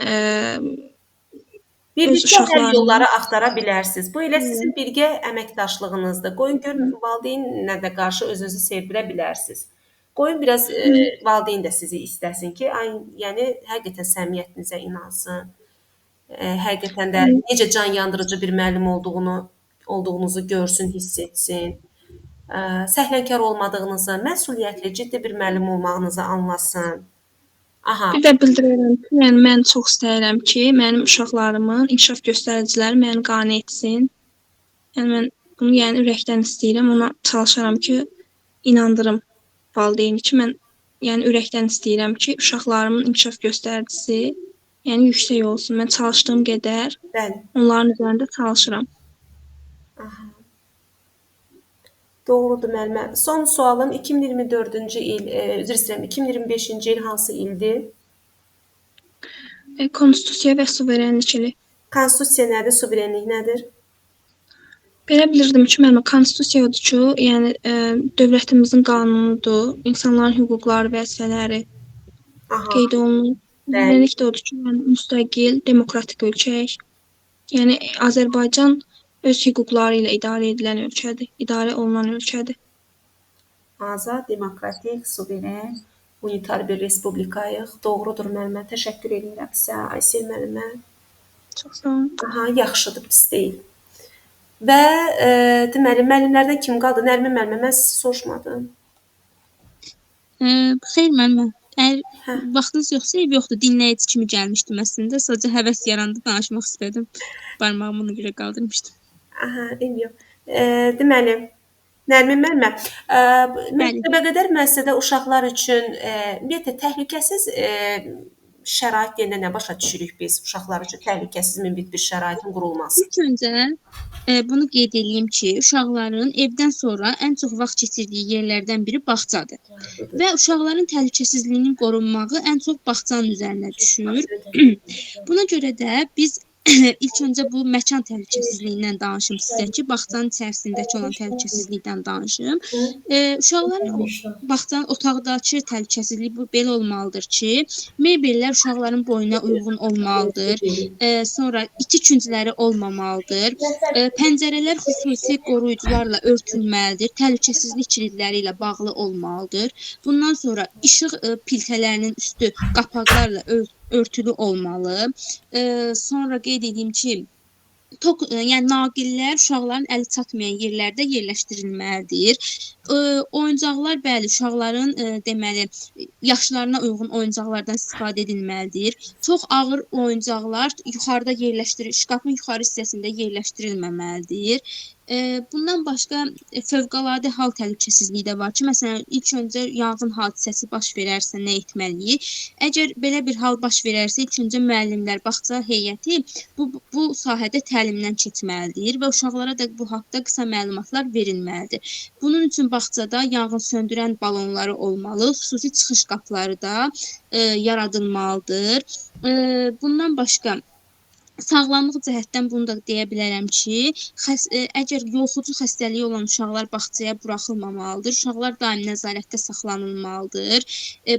öz birlikdə həll uşaqlarımı yolları axtara bilərsiniz. Bu elə sizin birgə əməkdaşlığınızdır. Qoyun görün valideynlə də qarşı özünüzü sevdirə bilərsiniz. Qoyun biraz valideyn də sizi istəsin ki, yəni həqiqətən səmimiyyətinizə inansın. Həqiqətən də necə can yandırıcı bir müəllim olduğunuzu görsün, hiss etsin. Səhlənkar olmadığınızı, məsuliyyətli, ciddi bir müəllim olmağınızı anlasın. Aha, Bir də bildirərəm ki, yəni mən çox istəyirəm ki, mənim uşaqlarımın inkişaf göstəriciləri məni qane etsin. Yəni mən bunu yəni ürəkdən istəyirəm, ona çalışaram ki, inandırım valideyni ki, mən yəni ürəkdən istəyirəm ki, uşaqlarımın inkişaf göstəricisi yəni yüksək olsun. Mən çalışdığım qədər bəli. onların üzərində çalışıram. Aha. Doğrudur müəllimə. Son sualım 2024-cü il, üzr istəyirəm, 2025-ci il hansı ildir? Konstitusiya və suverenlik. Konstitusiya nədir, suverenlik nədir? Belə bilirdim ki, müəllimə, konstitusiya odur ki, yəni dövlətimizin qanunudur, insanların hüquqları və vəzifələri Aha, qeyd olunur. bəli. Suverenlik də odur ki, yəni müstəqil, demokratik ölkək. Yəni Azərbaycan öz hüquqları ilə idarə edilən ölkədir, idarə olunan ölkədir. Azad, demokratik, suveren, unitar bir respublikayıq. Doğrudur müəllimə. Təşəkkür edirəm sizə, Aysel müəllimə. Çox sağ olun. Aha, yaxşıdır, pis deyil. Və deməli müəllimlərdən kim qaldı? Nərmin müəllimə, mən sizi soruşmadım. Xeyr müəllimə. Əgər Hə. vaxtınız yoxsa, ev yoxdur, dinləyici kimi gəlmişdim əslində. Sadəcə həvəs yarandı, danışmaq istədim. Barmağımı ona görə qaldırmışdım. Aha, ev yox. Deməli, Nərmin müəllimə, məktəbəqədər müəssisədə uşaqlar üçün ümumiyyətlə təhlükəsiz şərait deyəndə nə başa düşürük biz uşaqlar üçün təhlükəsiz münbit bir şəraitin qurulması? İlk öncə bunu qeyd edeyim ki, uşaqların evdən sonra ən çox vaxt keçirdiyi yerlərdən biri bağçadır. Və uşaqların təhlükəsizliyinin qorunmağı ən çox bağçanın üzərinə düşür. Buna görə də biz ilk öncə bu məkan təhlükəsizliyindən danışım sizə ki, bağçanın içərisindəki olan təhlükəsizlikdən danışım. Uşaqların bağçanın otaqdakı təhlükəsizliyi bu belə olmalıdır ki, mebellər uşaqların boyuna uyğun olmalıdır. Sonra iti küncləri olmamalıdır. Pəncərələr xüsusi qoruyucularla örtülməlidir. Təhlükəsizlik kilidləri ilə bağlı olmalıdır. Bundan sonra işıq piltələrinin üstü qapaqlarla örtülü olmalı. Sonra qeyd edeyim ki, yəni naqillər uşaqların əli çatmayan yerlərdə yerləşdirilməlidir. Oyuncaqlar bəli, uşaqların deməli yaşlarına uyğun oyuncaqlardan istifadə edilməlidir. Çox ağır oyuncaqlar yuxarıda şkafın yuxarı hissəsində yerləşdirilməməlidir. Bundan başqa fövqəladə hal təhlükəsizliyi də var ki, məsələn, ilk öncə yanğın hadisəsi baş verərsə nə etməliyik? Əgər belə bir hal baş verərsə, ilk öncə müəllimlər, bağça heyəti bu sahədə təlimdən keçməlidir və uşaqlara da bu haqqda qısa məlumatlar verilməlidir. Bunun üçün bağçada yanğın söndürən balonları olmalı, xüsusi çıxış qapıları da yaradılmalıdır. Bundan başqa sağlamlıq cəhətdən bunu da deyə bilərəm ki, əgər yoluxucu xəstəliyi olan uşaqlar bağçaya buraxılmamalıdır. Uşaqlar daimi nəzarətdə saxlanılmalıdır.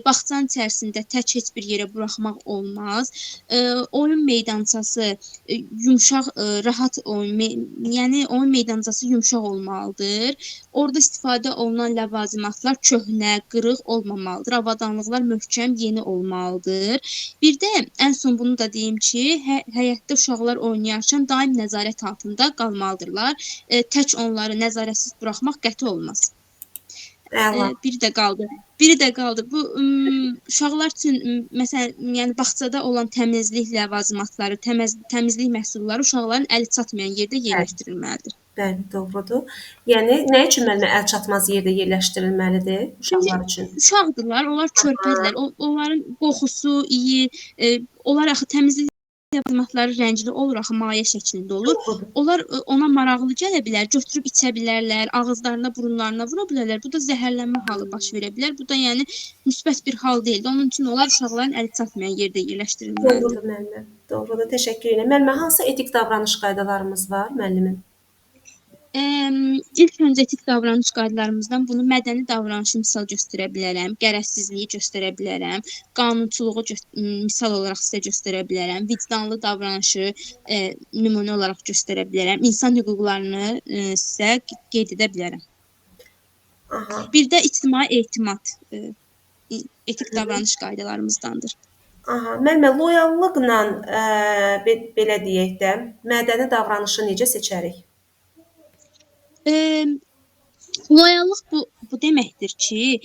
Bağçanın içərisində tək heç bir yerə buraxmaq olmaz. Oyun meydançası yumşaq, rahat yəni oyun meydançası yumşaq olmalıdır. Orada istifadə olunan ləvazimatlar köhnə, qırıq olmamalıdır. Avadanlıqlar möhkəm, yeni olmalıdır. Bir də ən son bunu da deyim ki, həyətdə uşaqlar oynayarkən daim nəzarət altında qalmalıdırlar. Tək onları nəzarətsiz buraxmaq qəti olmaz. Əla. Biri də qaldı. Biri də qaldı. Bu uşaqlar üçün məsələn, yəni bağçada olan təmizlik ləvazimatları, təmizlik məhsulları uşaqların əli çatmayan yerdə yerləşdirilməlidir. Bəli, doğrudur. Yəni nə üçün müəllimə əl çatmaz yerdə yerləşdirilməlidir uşaqlar üçün? Uşaqdırlar, onlar körpədirlər. Onların qoxusu, iyi, onlar axı təmizlik ləvazimatları rəngli olur, axı maye şəklində olur. Doğrudur. Onlar ona maraqlı gələ bilər, götürüb içə bilərlər, ağızlarına, burunlarına vura bilərlər. Bu da zəhərlənmə halı baş verə bilər. Bu da yəni müsbət bir hal deyil. Onun üçün onlar uşaqların əli çatmayan yerdə yerləşdirilməlidir. Doğrudur müəllimə. Doğrudur. Təşəkkür edirəm. Müəllimə, hansı etik davranış qaydalarımız var müəllimin? İlk öncə etik davranış qaydalarımızdan bunu mədəni davranışı misal göstərə bilərəm, qərəzsizliyi göstərə bilərəm, qanunçuluğu misal olaraq sizə göstərə bilərəm, vicdanlı davranışı nümunə olaraq göstərə bilərəm, insan hüquqlarını sizə qeyd edə bilərəm. Aha. Bir də ictimai etimad etik davranış qaydalarımızdandır. Aha. Müəllimə, loyallıqla belə deyək də, mədəni davranışı necə seçərik? Loyallıq bu deməkdir ki,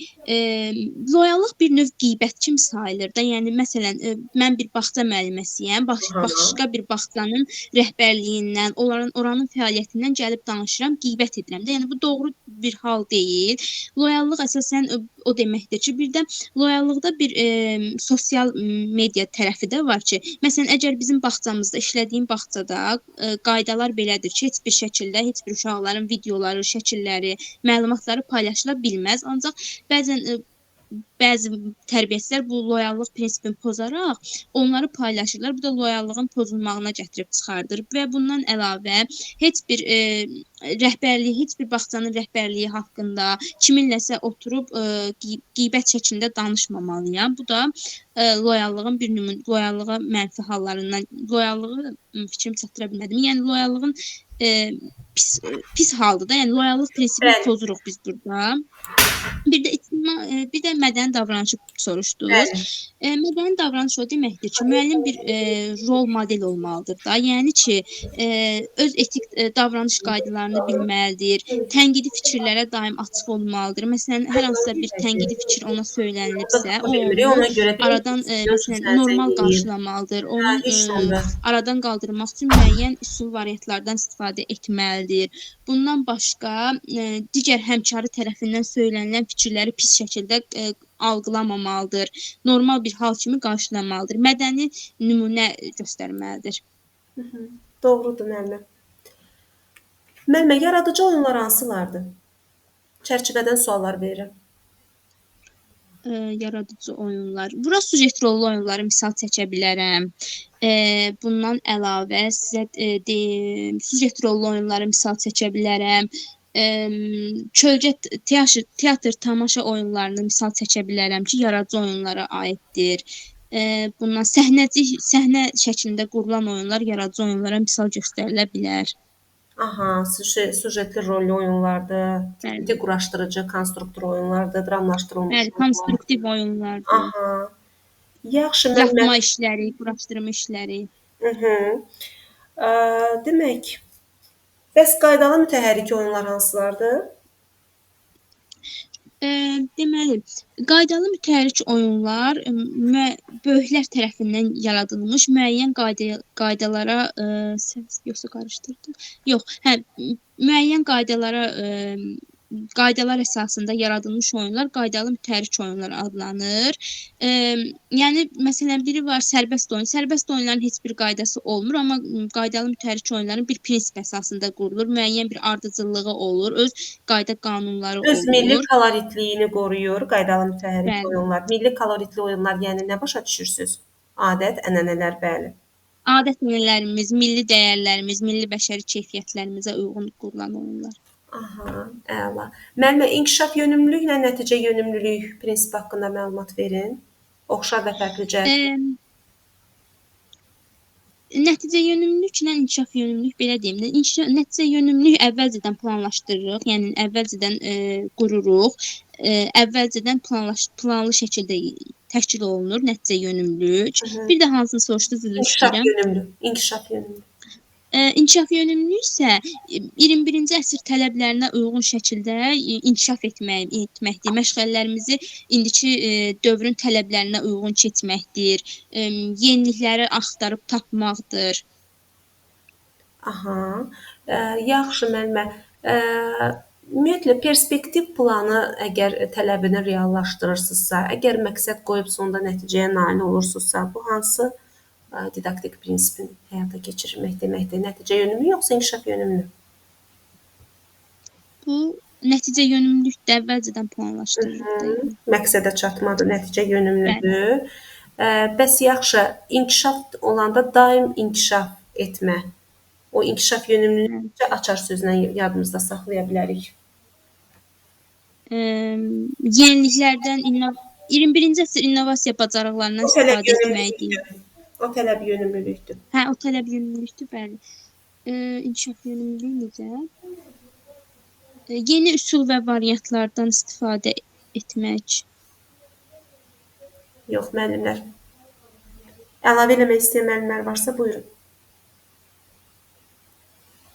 loyallıq bir növ qeybət kimi sayılır da. Yəni məsələn, mən bir bağça müəlliməsiyəm, başqa bir bağçanın rəhbərliyindən, oranın fəaliyyətindən gəlib danışıram, qeybət edirəm də. Yəni bu doğru bir hal deyil. Loyallıq əsasən o deməkdir ki, bir də loyallıqda bir sosial media tərəfi də var ki, məsələn, əgər bizim bağçamızda, işlədiyim bağçada qaydalar belədir ki, heç bir şəkildə heç bir uşaqların videoları, şəkilləri, məlumatları paylaşıla bilməz. Ancaq bəzi tərbiyəçilər bu loyallıq prinsipini pozaraq onları paylaşırlar. Bu da loyallığın pozulmağına gətirib çıxardır və bundan əlavə heç bir rəhbərliyi, heç bir bağçanın rəhbərliyi haqqında kiminləsə oturub qeybət şəklində danışmamalıyam. Bu da loyallığın bir nümunə, loyallığa mənfi hallarından, loyallığı fikrimi çatdıra bilmədim. Yəni loyallığın pis haldır da. Yəni loyallıq prinsipini pozuruq biz burada. Bir də mədəni davranışı soruşdunuz. Mədəni davranış o deməkdir ki, müəllim bir rol model olmalıdır da. Yəni ki, öz etik davranış qaydalarını bilməlidir. Tənqidi fikirlərə daim açıq olmalıdır. Məsələn, hər hansısa bir tənqidi fikir ona söylənilibsə, o onu aradan məsələn normal qarşılamalıdır. Onu aradan qaldırmaq üçün müəyyən üsul variantlardan istifadə etməlidir. Bundan başqa digər həmkarı tərəfindən söylənilən fikirləri pis şəkildə algılamamalıdır. Normal bir hal kimi qarşılamalıdır. Mədəni nümunə göstərməlidir. Doğrudur müəllimə. Müəllimə, yaradıcı oyunlar hansılardır? Çərçivədən suallar verirəm. Yaradıcı oyunlar. Bura sujet rollu oyunları misal çəkə bilərəm. Bundan əlavə sizə sujet rollu oyunları misal çəkə bilərəm. Kölgə teatr tamaşa oyunlarını misal çəkə bilərəm ki, yaradıcı oyunlara aiddir. Bundan səhnə şəklində qurulan oyunlar yaradıcı oyunlara misal göstərilə bilər. Aha, sujetli rollu oyunlardır, ciddi quraşdırıcı, konstruktor oyunlardır, dramlaşdırılmış. Bəli, konstruktiv oyunlardır. Aha. Yaxşı, Yapma işləri, quraşdırma işləri. Demək, bəs qaydalı mütəhərrik oyunlar hansılardır? Deməli, qaydalı mütəhərrik oyunlar böyüklər tərəfindən yaradılmış müəyyən qaydalara yoxsa qarışdırdım? Yox, müəyyən qaydalar əsasında yaradılmış oyunlar qaydalı mütəhərrik oyunlar adlanır. Yəni məsələn biri var sərbəst oyun. Sərbəst oyunların heç bir qaydası olmur, amma qaydalı mütəhərrik oyunların bir prinsip əsasında qurulur. Müəyyən bir ardıcıllığı olur, öz qayda qanunları olur. Öz milli koloritliyini qoruyur qaydalı mütəhərrik oyunlar. Milli koloritli oyunlar, yəni nə başa düşürsüz? Adət, ənənələr, bəli. Adət ənənələrimiz, milli dəyərlərimiz, milli bəşəri keyfiyyətlərimizə uyğun qurulan oyunlar. Aha, əla. Müəllimə, inkişaf yönümlülüklə nəticə yönümlülük prinsipi haqqında məlumat verin. Oxşar və fərqli cəhət. Nəticə yönümlülüklə inkişaf yönümlülük belə deyim də, nəticə yönümlülük əvvəlcədən planlaşdırırıq, yəni əvvəlcədən qururuq, əvvəlcədən planlı şəkildə təşkil olunur nəticə yönümlülük. Bir də hansını soruşdunuz, üzr istəyirəm. İnkişaf yönümlülük. İnkişaf yönümlü isə 21-ci əsr tələblərinə uyğun şəkildə inkişaf etməkdir. Məşğələlərimizi indiki dövrün tələblərinə uyğun keçməkdir. Yenilikləri axtarıb tapmaqdır. Aha. Yaxşı müəllimə. Ümumiyyətlə perspektiv planı əgər tələbini reallaşdırırsınızsa, əgər məqsəd qoyub sonda nəticəyə nail olursunuzsa, bu hansı didaktik prinsipin həyata keçirmək deməkdir? Nəticə yönümlü yoxsa inkişaf yönümlü? Bu nəticə yönümlülükdə əvvəlcədən planlaşdırılır. Məqsədə çatmadır, nəticə yönümlüdür. Bəs yaxşı, inkişaf olanda daim inkişaf etmə. O inkişaf yönümlülüyü necə açar sözlə yadımızda saxlaya bilərik? Yeniliklərdən 21-ci əsr innovasiya bacarıqlarından istifadə etməkdir. O tələb yönümlülükdür. Hə, o tələb yönümlülükdür, bəli. İnkişaf yönümlülüyü necə? Yeni üsul və variantlardan istifadə etmək. Yox, müəllimlər. Əlavə eləmək istəyən müəllimlər varsa, buyurun.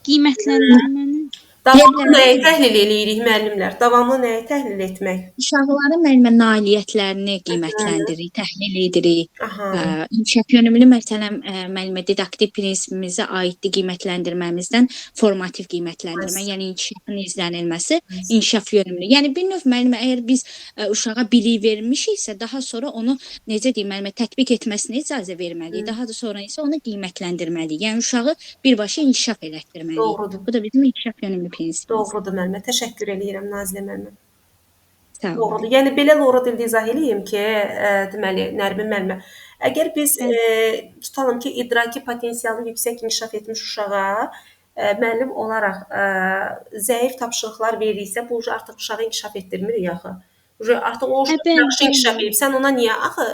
Qiymətləndirməni. Davamlı nəyi təhlil eləyirik müəllimlər? Davamlı nəyi təhlil etmək? Uşaqların müəllimə nailiyyətlərini qiymətləndirik, təhlil edirik. Aha. İnkişaf yönümlü məsələn müəllimə didaktik prinsipimizə aiddir qiymətləndirməmizdən formativ qiymətləndirmə, yəni inkişafın izlənilməsi inkişaf yönümlü. Yəni bir növ müəllimə əgər biz uşağa bilik vermişiksə, daha sonra onu necə deyim müəllimə tətbiq etməsinə icazə verməliyik. Daha da sonra isə onu qiymətləndirməliyik. Yəni uşağı birbaşa inkişaf elətdirməliyik. Doğrudur. Bu da bizim inkişaf yönümlü prinsipimiz. Doğrudur müəllimə. Təşəkkür eləyirəm Nazilə müəllimə. Sağ olun. Doğrudur. Yəni belə Lora dildə izah eləyim ki, deməli Nərmin müəllimə, əgər biz tutalım ki, idraki potensialı yüksək inkişaf etmiş uşağa müəllim olaraq zəif tapşırıqlar veririksə, bu artıq uşağı inkişaf etdirmirik axı. Artıq o yaxşı inkişaf edib. Sən ona niyə axı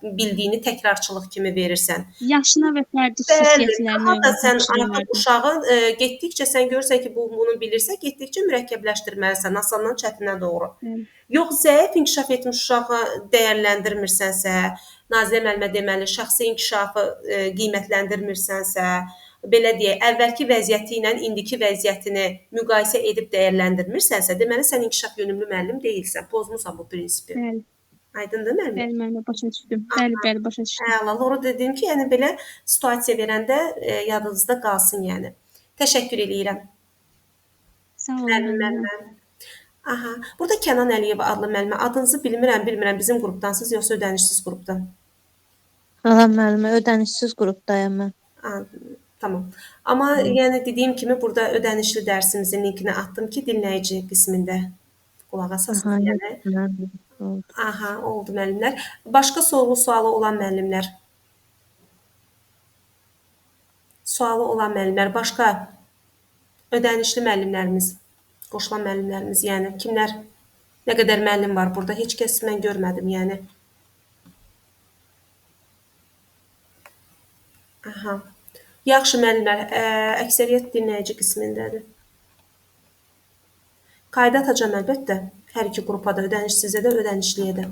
bildiyini təkrarçılıq kimi verirsən? Yaşına və fərdi xüsusiyyətlərinə Daha da sən uyğun artıq uşağın getdikcə sən görürsən ki, bunu bilirsə, getdikcə mürəkkəbləşdirməlisən, asandan çətinə doğru. Yox, zəif inkişaf etmiş uşağı dəyərləndirmirsənsə, Nazilə müəllimə deməli, şəxsi inkişafı qiymətləndirmirsənsə, belə deyək, əvvəlki vəziyyəti ilə indiki vəziyyətini müqayisə edib dəyərləndirmirsənsə, deməli sən inkişaf yönümlü müəllim deyilsən, pozmusan bu prinsipi. Bəli. Aydındır müəllim? Bəli, müəllimə başa düşdüm. Bəli, başa düşdüm. Əla, Lora dedim ki, yəni belə situasiya verəndə yadınızda qalsın, yəni. Təşəkkür eləyirəm. Sağ olun müəllimə. Aha, burada Kənan Əliyev adlı müəllimə. Adınızı bilmirəm, bizim qrupdansınız yoxsa ödənişsiz qrupdan? Salam müəllimə, ödənişsiz qrupdayam mən. Tamam. Amma yəni dediyim kimi burada ödənişli dərsimizin linkini atdım ki, dinləyici qismində qulaq asasınız. Yəni. Aha, oldu müəllimlər. Başqa sualı olan müəllimlər? Sualı olan müəllimlər, başqa ödənişli müəllimlərimiz, qoşulan müəllimlərimiz, yəni kimlər, nə qədər müəllim var burada? Heç kəs mən görmədim, yəni. Aha. Yaxşı müəllimlər, əksəriyyət dinləyici qismindədir. Qayda atacağam əlbəttə, hər iki qrupa da, ödənişsizə də, ödənişliyə də.